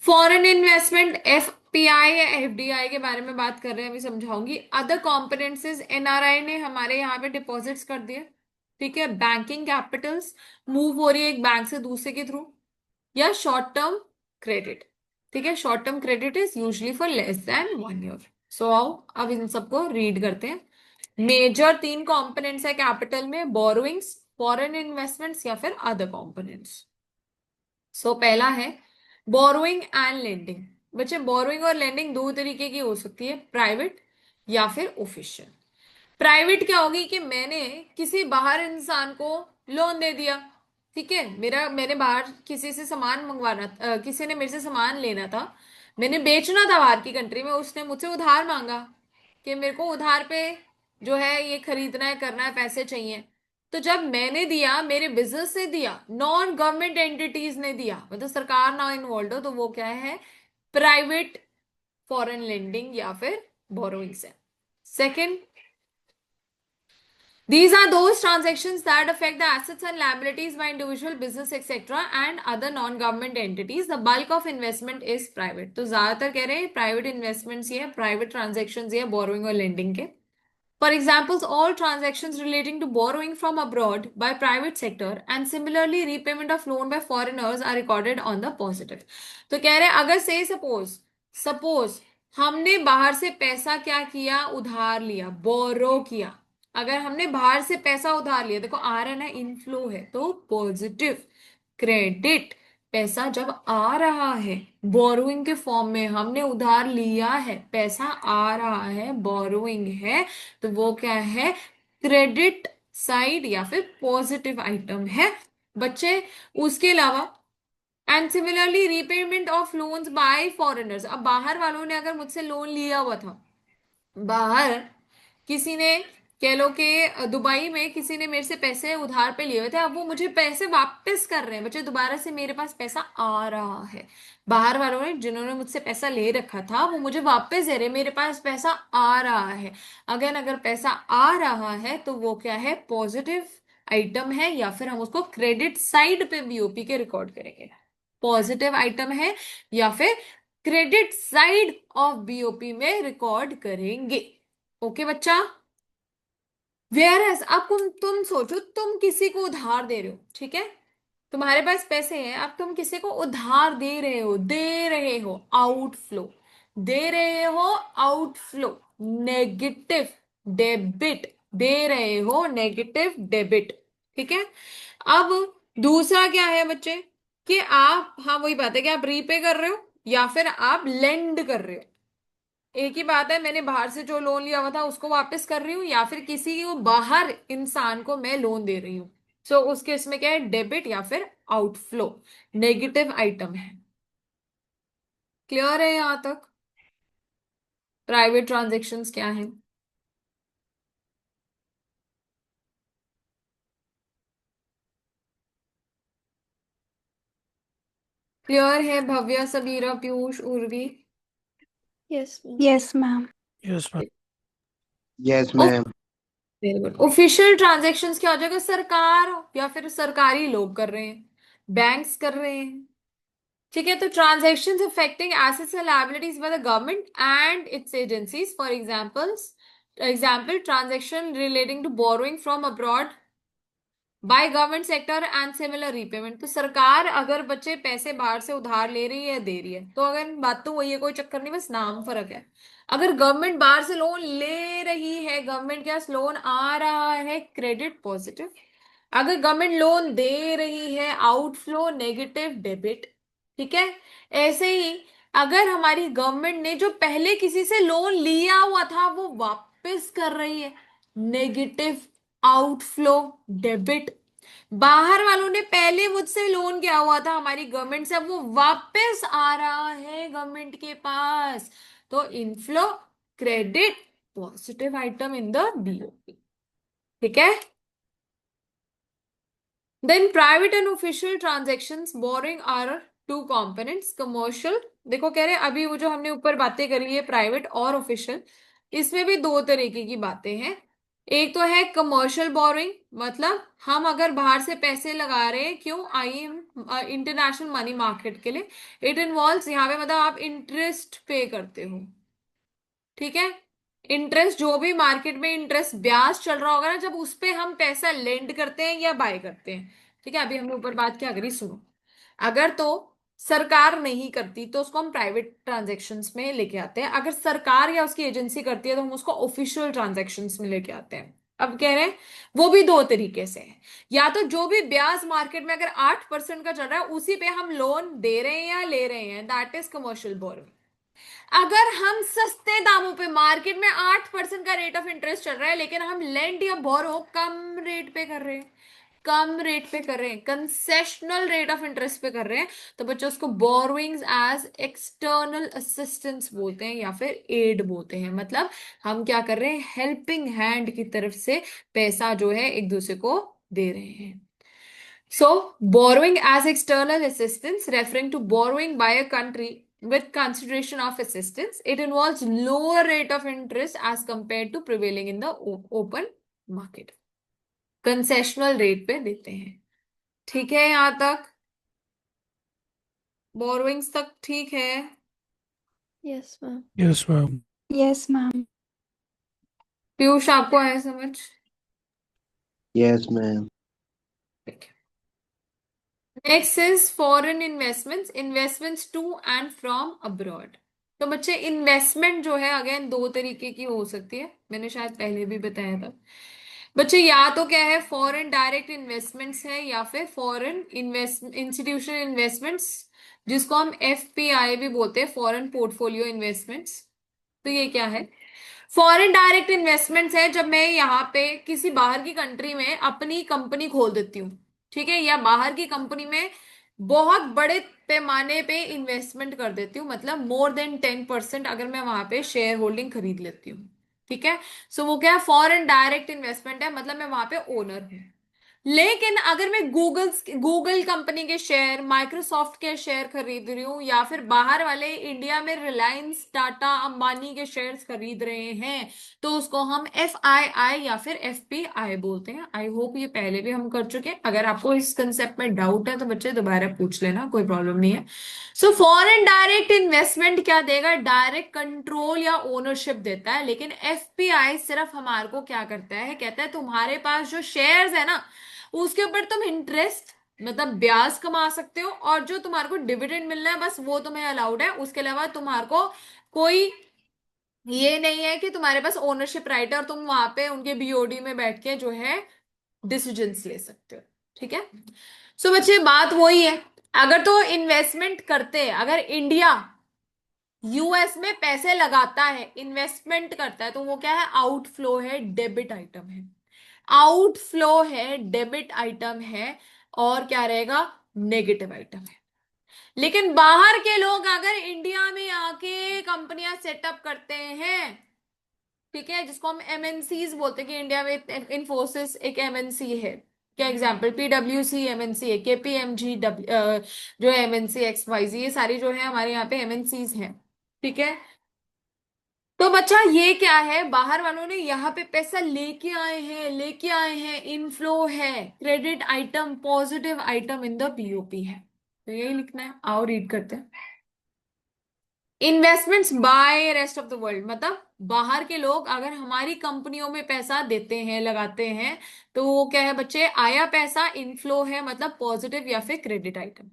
Foreign investment FPI या एफडीआई के बारे में बात कर रहे हैं, अभी समझाऊंगी। अदर कॉम्पोनेंट्स, एनआरआई ने हमारे यहाँ पे डिपॉजिट्स कर दिए, ठीक है। बैंकिंग कैपिटल्स मूव हो रही है एक बैंक से दूसरे के थ्रू, या शॉर्ट टर्म क्रेडिट, ठीक है। Short term credit is usually for less than 1 year. So आओ अब इन सबको रीड करते हैं। मेजर 3 कंपोनेंट्स है कैपिटल में, बोरोइंग्स, फॉरेन इन्वेस्टमेंट्स या फिर अदर कंपोनेंट्स। सो पहला है बोरोइंग एंड लेंडिंग। बच्चे बोरोइंग और लेंडिंग दो तरीके की हो सकती है, प्राइवेट या फिर ऑफिशियल। प्राइवेट क्या होगी कि मैंने किसी बाहर इंसान को लोन दे दिया, ठीक है। मैंने बाहर किसी से सामान मंगवाना, किसी ने मेरे से सामान लेना था, मैंने बेचना था बाहर की कंट्री में, उसने मुझसे उधार मांगा कि मेरे को उधार पे जो है ये खरीदना है, करना है, पैसे चाहिए। तो जब मैंने दिया, मेरे बिजनेस ने दिया, नॉन गवर्नमेंट एंटिटीज ने दिया, मतलब सरकार ना इन्वॉल्व हो, तो वो क्या है, प्राइवेट फॉरेन लेंडिंग या फिर बोरोइंग्स है। Second, these are those transactions that affect the assets and liabilities by individual business etc and other non-government entities. The bulk of investment is private. तो ज्यादातर कह रहे हैं private investments ये, private transactions ये, borrowing और lending के। For examples, all transactions relating to borrowing from abroad by private sector and similarly repayment of loan by foreigners are recorded on the positive. तो कह रहे हैं अगर से सपोज हमने बाहर से पैसा क्या किया, उधार लिया, बोरो किया। अगर हमने बाहर से पैसा उधार लिया, देखो आ रहा है ना, इनफ्लो है तो पॉजिटिव क्रेडिट। पैसा जब आ रहा है बोरोइंग के फॉर्म में, हमने उधार लिया है, पैसा आ रहा है, बोरोइंग है, तो वो क्या है, क्रेडिट साइड या फिर पॉजिटिव आइटम है बच्चे। उसके अलावा and similarly repayment of loans bye foreigners. अब बाहर वालों ने अगर मुझसे लोन लिया हुआ था, बाहर किसी ने, कह लो कि दुबई में किसी ने मेरे से पैसे उधार पे लिए हुए थे, अब वो मुझे पैसे वापस कर रहे हैं बच्चे, दोबारा से मेरे पास पैसा आ रहा है। बाहर वालों ने, जिन्होंने मुझसे पैसा ले रखा था, वो मुझे वापस दे रहे, मेरे पास पैसा आ रहा है। अगर पैसा आ रहा है तो वो क्या है, पॉजिटिव आइटम है, या फिर हम उसको क्रेडिट साइड पे बीओपी के रिकॉर्ड करेंगे। पॉजिटिव आइटम है या फिर क्रेडिट साइड ऑफ बीओपी में रिकॉर्ड करेंगे। ओके बच्चा। वेयर एज अब तुम सोचो, तुम किसी को उधार दे रहे हो, ठीक है, तुम्हारे पास पैसे हैं, अब तुम किसी को उधार दे रहे हो आउटफ्लो, दे रहे हो आउटफ्लो, नेगेटिव डेबिट, दे रहे हो नेगेटिव डेबिट, ठीक है। अब दूसरा क्या है बच्चे, कि आप, हाँ वही बात है कि आप रीपे कर रहे हो या फिर आप लेंड कर रहे हो। एक ही बात है, मैंने बाहर से जो लोन लिया हुआ था उसको वापस कर रही हूँ, या फिर किसी को बाहर इंसान को मैं लोन दे रही हूँ। सो उसके इसमें क्या है, डेबिट या फिर आउटफ्लो, नेगेटिव आइटम है। क्लियर है यहां तक? प्राइवेट ट्रांजेक्शन्स क्या है? क्लियर है Bhavya, Sabira, Piyush, Urvi? Yes, ma'am. Yes, ma'am. Yes, ma'am. Yes, ma'am. Very good. Official transactions क्या हो जाएगा, सरकार या फिर सरकारी लोग कर रहे हैं, बैंक्स कर रहे हैं, ठीक है। तो transactions affecting assets and liabilities by the government and its agencies, for example transaction relating to borrowing from abroad by government sector and similar repayment. तो सरकार अगर बच्चे पैसे बाहर से उधार ले रही है, दे रही है, तो अगर बात तो वही है, कोई चक्कर नहीं, बस नाम फर्क है। अगर गवर्नमेंट बाहर से लोन ले रही है, गवर्नमेंट के पास लोन आ रहा है, क्रेडिट पॉजिटिव। अगर गवर्नमेंट लोन दे रही है, आउटफ्लो नेगेटिव डेबिट, ठीक है। ऐसे ही अगर हमारी गवर्नमेंट ने जो पहले किसी से लोन लिया हुआ था वो वापस कर रही है, नेगेटिव आउटफ्लो डेबिट। बाहर वालों ने पहले मुझसे लोन किया हुआ था हमारी गवर्नमेंट से, अब वो वापस आ रहा है गवर्नमेंट के पास, तो inflow credit positive item in the BOP, ठीक है। Then private and official transactions borrowing are two components. Commercial, देखो कह रहे हैं अभी वो जो हमने ऊपर बातें करी है प्राइवेट और ऑफिशियल, इसमें भी दो तरीके की बातें हैं। एक तो है कमर्शियल बोरोइंग, मतलब हम अगर बाहर से पैसे लगा रहे हैं, क्यों, IM इंटरनेशनल मनी मार्केट के लिए। इट इन्वॉल्व्स यहाँ पे, मतलब आप इंटरेस्ट पे करते हो, ठीक है। इंटरेस्ट, जो भी मार्केट में इंटरेस्ट ब्याज चल रहा होगा ना, जब उस पे हम पैसा लेंड करते हैं या बाय करते हैं, ठीक है। अभी हमने ऊपर बात क्या करी, सुनो। अगर तो सरकार नहीं करती तो उसको हम प्राइवेट ट्रांजैक्शंस में लेके आते हैं, अगर सरकार या उसकी एजेंसी करती है तो हम उसको ऑफिशियल ट्रांजैक्शंस में लेके आते हैं। अब कह रहे हैं वो भी दो तरीके से है, या तो जो भी ब्याज मार्केट में अगर 8% का चल रहा है उसी पे हम लोन दे रहे हैं या ले रहे हैं, दैट इज कमर्शियल बोरोइंग। अगर हम सस्ते दामों पे, मार्केट में 8% का रेट ऑफ इंटरेस्ट चल रहा है लेकिन हम लेंड या बोरो कम रेट पे कर रहे हैं, कम रेट पे कर रहे हैं, कंसेशनल रेट ऑफ इंटरेस्ट पे कर रहे हैं, तो बच्चों उसको बोरोइंग्स एज एक्सटर्नल असिस्टेंस बोलते हैं या फिर एड बोलते हैं। मतलब हम क्या कर रहे हैं, हेल्पिंग हैंड की तरफ से पैसा जो है एक दूसरे को दे रहे हैं। So, borrowing as external assistance, referring to borrowing by a country with consideration of assistance, it involves lower rate of interest as compared to prevailing in the open market. Concessional rate पे देते हैं, ठीक है। यहां तक बोरोइंग्स तक ठीक है। Yes, ma'am. Yes, ma'am. Yes, ma'am. Piyush, आपको आया समझ? Yes, ma'am. ठीक है। Next is foreign investments, investments to and from abroad. तो बच्चे इन्वेस्टमेंट जो है अगेन दो तरीके की हो सकती है, मैंने शायद पहले भी बताया था बच्चे। या तो क्या है, फॉरेन डायरेक्ट इन्वेस्टमेंट्स है या फिर फॉरेन इन्वेस्ट इंस्टीट्यूशनल इन्वेस्टमेंट्स, जिसको हम FPI भी बोलते हैं, फॉरेन पोर्टफोलियो इन्वेस्टमेंट्स। तो ये क्या है, फॉरेन डायरेक्ट इन्वेस्टमेंट्स है जब मैं यहाँ पे किसी बाहर की कंट्री में अपनी कंपनी खोल देती हूँ, ठीक है, या बाहर की कंपनी में बहुत बड़े पैमाने पे इन्वेस्टमेंट कर देती हूँ, मतलब मोर देन 10% अगर मैं वहां पे शेयर होल्डिंग खरीद लेती हूँ, ठीक है। सो वो क्या है, फॉरेन डायरेक्ट इन्वेस्टमेंट है, मतलब मैं वहां पे ओनर हूँ। लेकिन अगर मैं गूगल कंपनी के शेयर, माइक्रोसॉफ्ट के शेयर खरीद रही हूँ, या फिर बाहर वाले इंडिया में रिलायंस, टाटा, अंबानी के शेयर्स खरीद रहे हैं, तो उसको हम FII या फिर FPI बोलते हैं। आई होप ये पहले भी हम कर चुके हैं, अगर आपको इस कंसेप्ट में डाउट है तो बच्चे दोबारा पूछ लेना, कोई प्रॉब्लम नहीं है। सो फॉरेन डायरेक्ट इन्वेस्टमेंट क्या देगा, डायरेक्ट कंट्रोल या ओनरशिप देता है, लेकिन FPI सिर्फ हमारे को क्या करता है, कहता है तुम्हारे पास जो शेयर्स है ना उसके ऊपर तुम इंटरेस्ट, मतलब ब्याज कमा सकते हो, और जो तुम्हारे को डिविडेंड मिलना है बस वो तुम्हें अलाउड है, उसके अलावा तुम्हारे को कोई ये नहीं है कि तुम्हारे पास ओनरशिप राइट है और तुम वहां पे उनके BOD में बैठ के जो है डिसीजंस ले सकते हो, ठीक है। सो बच्चे बात वही है, अगर तो इन्वेस्टमेंट करते हैं, अगर इंडिया US में पैसे लगाता है, इन्वेस्टमेंट करता है, तो वो क्या है, आउटफ्लो है, डेबिट आइटम है, आउटफ्लो है, डेबिट आइटम है, और क्या रहेगा, नेगेटिव आइटम है। लेकिन बाहर के लोग अगर इंडिया में आके कंपनियां सेटअप करते हैं, ठीक है, जिसको हम MNCs बोलते हैं, कि इंडिया में इन्फोसिस एक MNC है, क्या एग्जाम्पल, PwC MNC है, KPMG जो है MNC XYZ, ये सारी जो है हमारे यहाँ पे MNCs हैं, ठीक है। तो बच्चा ये क्या है, बाहर वालों ने यहाँ पे पैसा लेके आए हैं, लेके आए हैं, इनफ्लो है, credit item, positive item in the POP है, तो यही लिखना है। आओ रीड करते हैं। Investments by rest of the world, मतलब बाहर के लोग अगर हमारी कंपनियों में पैसा देते हैं, लगाते हैं, तो वो क्या है बच्चे, आया पैसा, इनफ्लो है, मतलब पॉजिटिव या फिर क्रेडिट आइटम।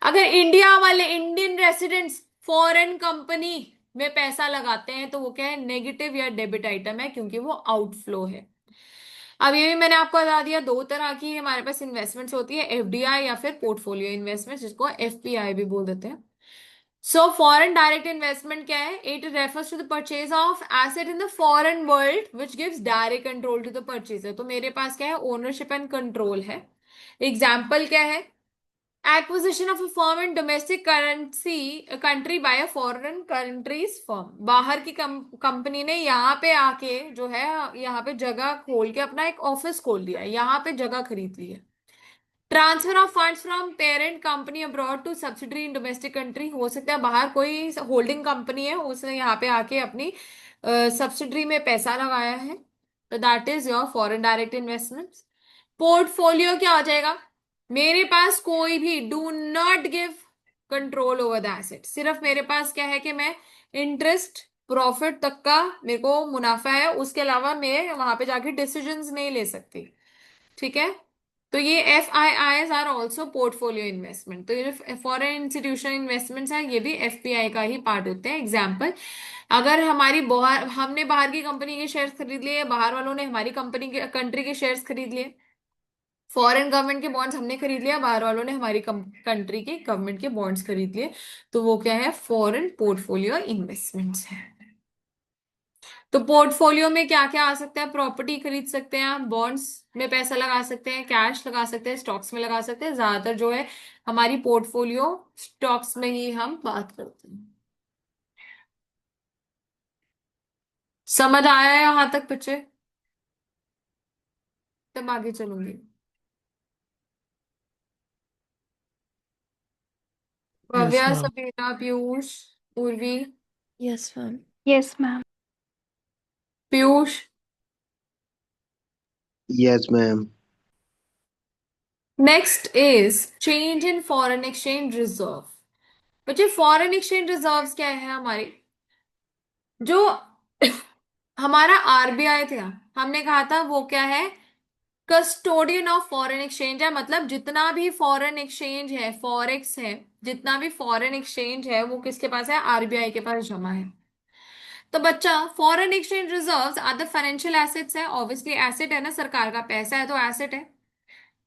अगर इंडिया वाले इंडियन रेसिडेंट्स फॉरेन कंपनी में पैसा लगाते हैं, तो वो क्या है, नेगेटिव या डेबिट आइटम है, क्योंकि वो आउटफ्लो है। अब ये भी मैंने आपको बता दिया, दो तरह की हमारे पास इन्वेस्टमेंट्स होती है, FDI या फिर पोर्टफोलियो इन्वेस्टमेंट, जिसको FPI भी बोल देते हैं। सो फॉरेन डायरेक्ट इन्वेस्टमेंट क्या है, it refers to the purchase of asset in the foreign world which gives direct control to the purchaser. तो मेरे पास क्या है, ओनरशिप एंड कंट्रोल है। एग्जाम्पल क्या है, acquisition of a firm in domestic currency country by a foreign countries firm, बाहर की कंपनी ने यहाँ पे आके जो है, यहाँ पे जगह खोल के अपना एक ऑफिस खोल लिया है, यहाँ पे जगह खरीद ली है। Transfer of funds from parent company abroad to subsidiary in domestic country, हो सकता है बाहर कोई होल्डिंग कंपनी है, उसने यहाँ पे आके अपनी सब्सिडरी में पैसा लगाया है, तो that is your foreign direct investments. Portfolio क्या हो जाएगा? मेरे पास कोई भी, do not give control over the asset, सिर्फ मेरे पास क्या है कि मैं इंटरेस्ट प्रॉफिट तक का मेरे को मुनाफा है, उसके अलावा मैं वहां पे जाके डिसीजंस नहीं ले सकती। ठीक है, तो ये FIIs are also portfolio investment. तो ये फॉरेन इंस्टीट्यूशनल इन्वेस्टमेंट्स है, ये भी FPI का ही पार्ट होते हैं। एग्जाम्पल, अगर हमारी बाहर, हमने बाहर की कंपनी के शेयर्स खरीद लिए, बाहर वालों ने हमारी कंपनी के कंट्री के शेयर्स खरीद लिए, फॉरेन गवर्नमेंट के बॉन्ड्स हमने खरीद लिया, बाहर वालों ने हमारी कंट्री के गवर्नमेंट के बॉन्ड्स खरीद लिए, तो वो क्या है? फॉरेन पोर्टफोलियो इन्वेस्टमेंट्स है। तो पोर्टफोलियो में क्या क्या आ सकता है? प्रॉपर्टी खरीद सकते हैं आप, बॉन्ड्स में पैसा लगा सकते हैं, कैश लगा सकते हैं, स्टॉक्स में लगा सकते हैं। ज्यादातर जो है हमारी पोर्टफोलियो स्टॉक्स में ही हम बात करते हैं। समझ आया है यहां तक बच्चे? तब आगे चलूंगी। Yes, Bhavya, ma'am. Sabina, Piyush, Urvi, Yes, ma'am. Yes, ma'am. Piyush, Yes, ma'am. Next is change in foreign exchange reserve. बच्चे फॉरेन एक्सचेंज रिजर्व्स क्या है हमारी? जो हमारा RBI था, हमने कहा था वो क्या है? कस्टोडियन ऑफ फॉरेन एक्सचेंज है। मतलब जितना भी फॉरेन एक्सचेंज है, फॉरेक्स है, जितना भी फॉरेन एक्सचेंज है वो किसके पास है? RBI के पास जमा है। तो बच्चा, foreign exchange reserves are the financial assets है। ऑब्वियसली एसेट है ना, सरकार का पैसा है तो एसेट है,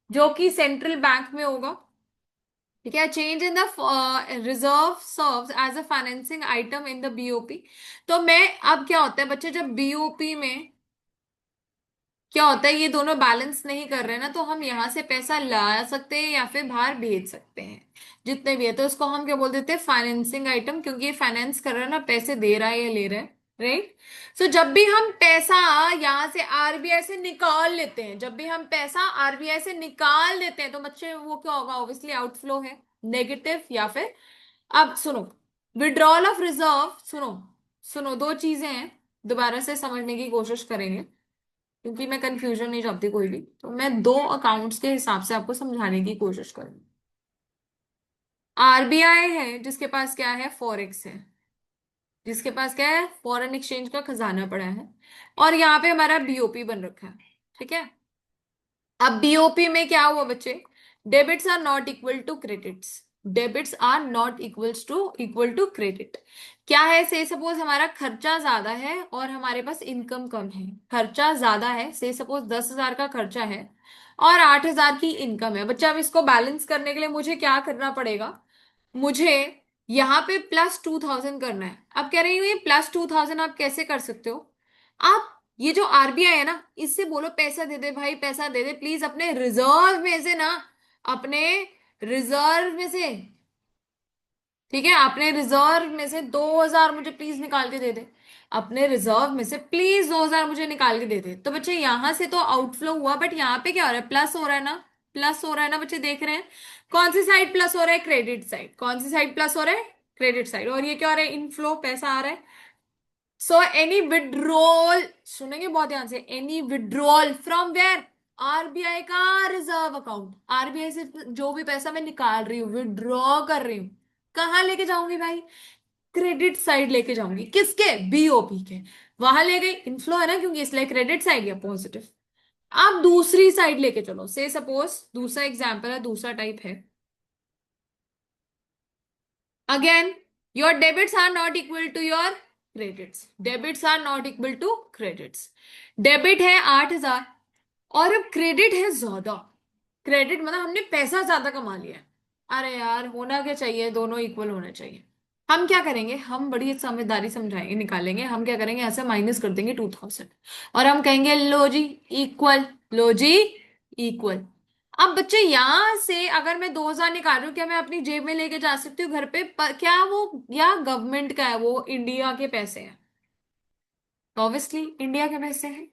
जो कि सेंट्रल बैंक में होगा। ठीक है, change in the reserve serves as a financing item in the BOP। तो मैं, अब क्या होता है बच्चे, जब BOP में क्या होता है, ये दोनों बैलेंस नहीं कर रहे ना, तो हम यहां से पैसा ला सकते हैं या फिर बाहर भेज सकते हैं, जितने भी है। तो इसको हम क्या बोल देते हैं? फाइनेंसिंग आइटम, क्योंकि ये फाइनेंस कर रहा है ना, पैसे दे रहा है या ले रहा है, राइट। सो जब भी हम पैसा यहां से RBI से निकाल लेते हैं, जब भी हम पैसा RBI से निकाल देते हैं, तो बच्चे वो क्या होगा? ऑब्वियसली आउटफ्लो है, नेगेटिव या फिर। अब सुनो, विड्रॉल ऑफ रिजर्व, सुनो सुनो, दो चीजें हैं, दोबारा से समझने की कोशिश करेंगे, क्योंकि मैं कंफ्यूजन नहीं चाहती कोई भी, तो मैं दो अकाउंट्स के हिसाब से आपको समझाने की कोशिश करूंगी। RBI है जिसके पास क्या है? फॉरेक्स है, जिसके पास क्या है? फॉरेन एक्सचेंज का खजाना पड़ा है, और यहाँ पे हमारा BOP बन रखा है। ठीक है, अब BOP में क्या हुआ बच्चे? Debits are not equal to credits. Debits are not equal to credit. क्या है? से सपोज हमारा खर्चा ज्यादा है और हमारे पास इनकम कम है। खर्चा ज्यादा है, से सपोज 10,000 का खर्चा है और 8,000 की इनकम है। बच्चा, अब इसको बैलेंस करने के लिए मुझे क्या करना पड़ेगा? मुझे यहाँ पे +2,000 करना है। अब कह रही हूँ ये +2,000 आप कैसे कर सकते हो? आप ये जो RBI है ना, इससे बोलो पैसा दे दे भाई, पैसा दे दे प्लीज, अपने रिजर्व में से ना, अपने रिजर्व में से। ठीक है, अपने रिजर्व में से 2,000 मुझे प्लीज निकाल के दे दे। अपने रिजर्व में से प्लीज 2,000 मुझे निकाल के दे दे। तो बच्चे यहां से तो आउटफ्लो हुआ, बट यहाँ पे क्या हो रहा है? प्लस हो रहा है ना, प्लस हो रहा है ना बच्चे, देख रहे हैं? कौन सी साइड प्लस हो रहा है? Credit side. कौन सी साइड प्लस हो रहा है? Credit side. और ये क्या हो रहा है? इनफ्लो, पैसा आ रहा है। सो एनी विड्रॉल, सुनेंगे बहुत ध्यान से, any withdrawal from where? RBI का रिजर्व अकाउंट। RBI से जो भी पैसा मैं निकाल रही हूँ, विड्रॉ कर रही हूँ, कहाँ लेके जाऊंगी भाई? क्रेडिट साइड लेके जाऊंगी। किसके? BOP के। वहां ले गई, इनफ्लो है ना, क्योंकि इसलिए क्रेडिट साइड या पॉजिटिव। आप दूसरी साइड लेके चलो, से सपोज दूसरा एग्जांपल है, दूसरा टाइप है। Again, your debits are not equal to your credits. Debits are not equal to credits. Debit है 8,000 और अब क्रेडिट है ज्यादा। क्रेडिट मतलब हमने पैसा ज्यादा कमा लिया है। अरे यार, होना क्या चाहिए? दोनों इक्वल होने चाहिए। हम क्या करेंगे? हम बड़ी समझदारी समझाएंगे, निकालेंगे। हम क्या करेंगे? ऐसे माइनस कर देंगे 2,000 और हम कहेंगे लो जी इक्वल, लो जी इक्वल। अब बच्चे यहां से अगर मैं 2,000 निकाल रही हूँ, क्या मैं अपनी जेब में लेके जा सकती हूँ घर पे? क्या वो, या गवर्नमेंट का है वो? इंडिया के पैसे हैं, ऑब्वियसली इंडिया के पैसे हैं।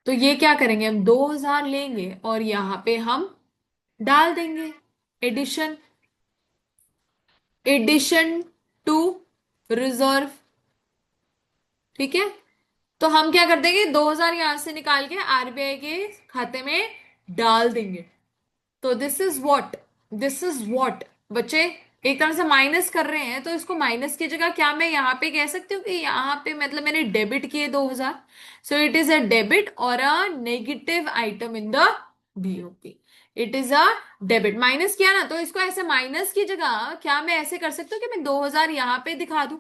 तो ये क्या करेंगे? हम 2,000 लेंगे और यहां पे हम डाल देंगे एडिशन, एडिशन टू रिजर्व। ठीक है, तो हम क्या कर देंगे, 2,000 यहां से निकाल के आरबीआई के खाते में डाल देंगे। तो दिस इज व्हाट बच्चे, एक तरह से माइनस कर रहे हैं, तो इसको माइनस की जगह क्या मैं यहाँ पे कह सकती हूँ कि यहाँ पे मतलब मैंने डेबिट किए 2,000, so it is a debit और a negative item in the BOP. It is a debit, minus किया ना, तो इसको ऐसे माइनस की जगह क्या मैं ऐसे कर सकती हूँ कि मैं 2,000 यहाँ पे दिखा दूं।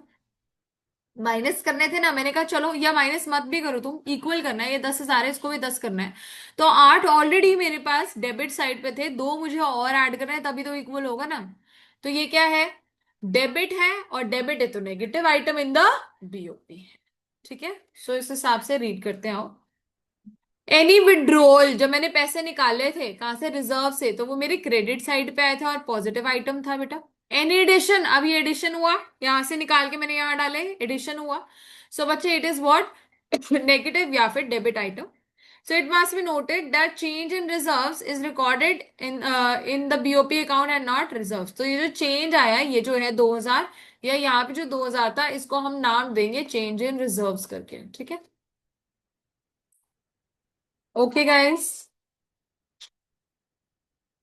माइनस करने थे ना, मैंने कहा चलो, या माइनस मत भी करो, तुम इक्वल करना है, ये 10,000 है, इसको भी 10 करना है। तो 8 ऑलरेडी मेरे पास डेबिट साइड पे थे, दो मुझे और ऐड करना है, तभी तो इक्वल होगा ना। तो ये क्या है, डेबिट है, और डेबिट है तो negative item in the BOP है। ठीक है, सो इस हिसाब से रीड करते हैं। एनी विड्रॉल, जब मैंने पैसे निकाले थे कहां से, रिजर्व से, तो वो मेरे क्रेडिट साइड पे आए थे और पॉजिटिव आइटम था बेटा। एनी एडिशन, अब ये एडिशन हुआ, यहां से निकाल के मैंने यहां डाले, एडिशन हुआ। सो बच्चे इट इज व्हाट नेगेटिव या फिर debit item. So it must be noted that change in reserves is recorded in the BOP account and not reserves. तो ये जो चेंज आया, ये जो है 2,000, या यहाँ पे जो 2,000 था, इसको हम नाम देंगे चेंज इन रिजर्व्स करके। ठीक है, okay guys,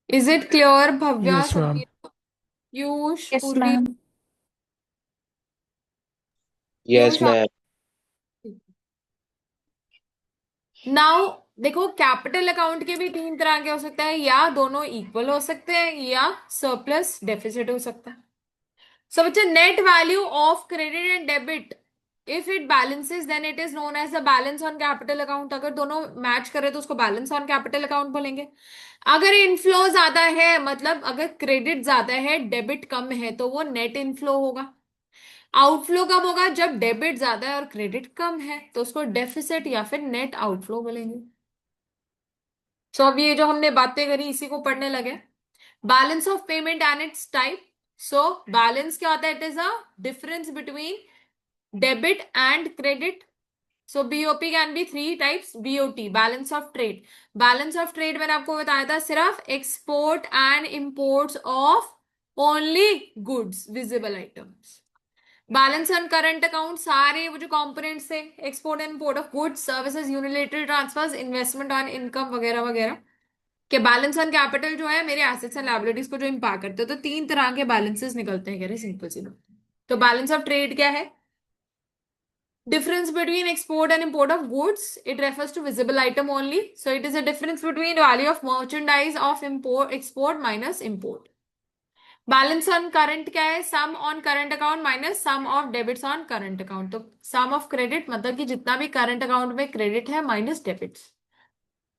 is it clear Bhavya, Yes, सभी, ma'am. पीयूष, Yes, पूर्वी, ma'am. Yes, पीयूष आप। ma'am. नाउ देखो, कैपिटल अकाउंट के भी तीन तरह के हो सकते हैं, या दोनों इक्वल हो सकते हैं, या सरप्लस डेफिसिट हो सकता है। सो बच्चे, net value of credit and debit, if it balances then it is known as the balance on capital account. अगर दोनों मैच करे तो उसको बैलेंस ऑन कैपिटल अकाउंट बोलेंगे। अगर इनफ्लो ज्यादा है, मतलब अगर क्रेडिट ज्यादा है डेबिट कम है, तो वो नेट इनफ्लो होगा। आउटफ्लो कब होगा, जब डेबिट ज्यादा है और क्रेडिट कम है, तो उसको डेफिसिट या फिर नेट आउटफ्लो बोलेंगे। सो अब ये जो हमने बातें करी इसी को पढ़ने लगे। Balance of payment and its type. So balance क्या होता है, it is a difference between debit and credit. So BOP can be three types, BOT balance of trade. Balance of trade मैंने आपको बताया था, सिर्फ export and imports of only goods, visible items. Balance on current account, सारे वो जो कंपोनेंट्स थे, export and import of goods, services, unilateral transfers, investment on income वगैरह वगैरह। के बैलेंस ऑन कैपिटल जो है मेरे एसेट्स एंड लायबिलिटीज को जो इम्पैक्ट करते हैं, तो तीन तरह के बैलेंसेस निकलते हैं, कह रहे सिंपल सी बात। तो बैलेंस ऑफ ट्रेड क्या है, difference between export and import of goods, it refers to visible item only, so it is a difference between value of merchandise of import export minus import. Balance on current क्या है, sum on current account minus sum of debits on current account. तो सम ऑफ क्रेडिट मतलब कि जितना भी करंट अकाउंट में क्रेडिट है माइनस डेबिट्स।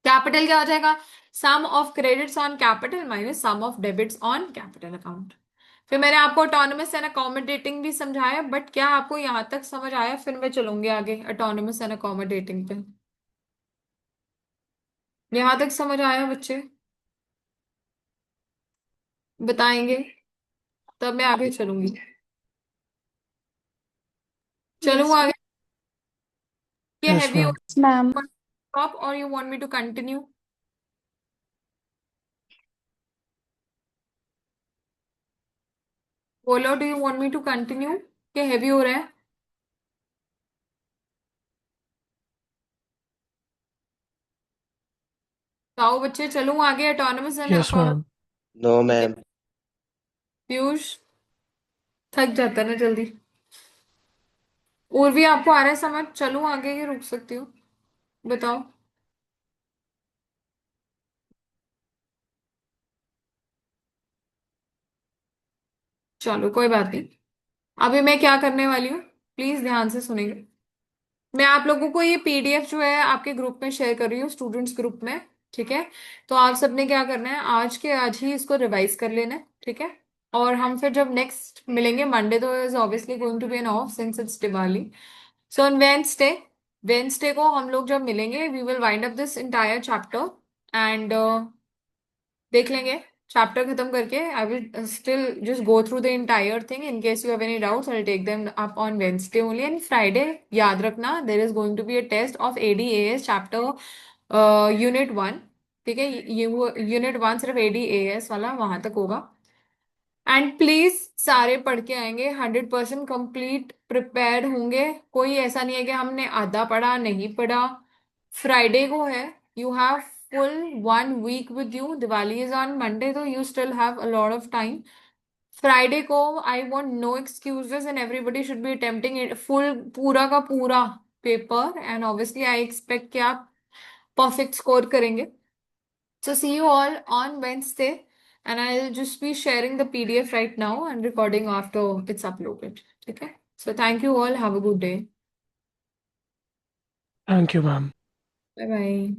कैपिटल क्या हो जाएगा, sum of credits on capital minus sum of debits on capital account. फिर मैंने आपको ऑटोनोमस एंड अकोमोडेटिंग भी समझाया, बट क्या आपको यहां तक समझ आया, फिर मैं चलूंगी आगे ऑटोनोमस एंड अकोमोडेटिंग पे। यहां तक समझ आया बच्चे, बताएंगे, तब मैं आगे चलूंगी। चलूँ Yes, आगे, ये Yes, heavy ma'am. ma'am. stop or you want me to continue? बोलो, do you want me to continue, ये हैवी हो रहा है? तो आओ बच्चे, चलूं आगे, autonomous and Yes, ma'am. No, ठीक है। ma'am. पीयूष थक जाता है ना जल्दी। उर्वी आपको आ रहा है समझ, चलूं आगे कि रुक सकती हूँ, बताओ। चलो कोई बात नहीं, अभी मैं क्या करने वाली हूँ, प्लीज ध्यान से सुनेंगे। मैं आप लोगों को ये पीडीएफ जो है आपके ग्रुप में शेयर कर रही हूँ, स्टूडेंट्स ग्रुप में। ठीक है, तो आप सबने क्या करना है, आज के आज ही इसको रिवाइज कर लेना है। ठीक है, और हम फिर जब नेक्स्ट मिलेंगे मंडे, तो is obviously going to be an off since it's Diwali. So on Wednesday, Wednesday को हम लोग जब मिलेंगे, we will wind up this entire chapter and देख लेंगे। चैप्टर खत्म करके I will still just go through the entire thing, in case you have any doubts I will take them up on Wednesday only. And Friday याद रखना, there is going to be a test of ADAS chapter unit 1। ठीक है, यूनिट 1 सिर्फ एडीएएस वाला वहां तक होगा। एंड प्लीज सारे पढ़ के आएंगे, 100% कंप्लीट प्रिपेयर्ड होंगे। कोई ऐसा नहीं है कि हमने आधा पढ़ा नहीं पढ़ा। फ्राइडे को है, you have full 1 week with you. Diwali is on Monday, तो you still have a lot of time. Friday को I want no excuses and everybody should be attempting it full, पूरा का पूरा पेपर। एंड ऑब्वियसली आई एक्सपेक्ट कि आप परफेक्ट स्कोर करेंगे। So see you all on Wednesday, and I'll just be sharing the PDF right now and recording after it's uploaded. Okay? So thank you all. Have a good day. Thank you, ma'am. Bye bye.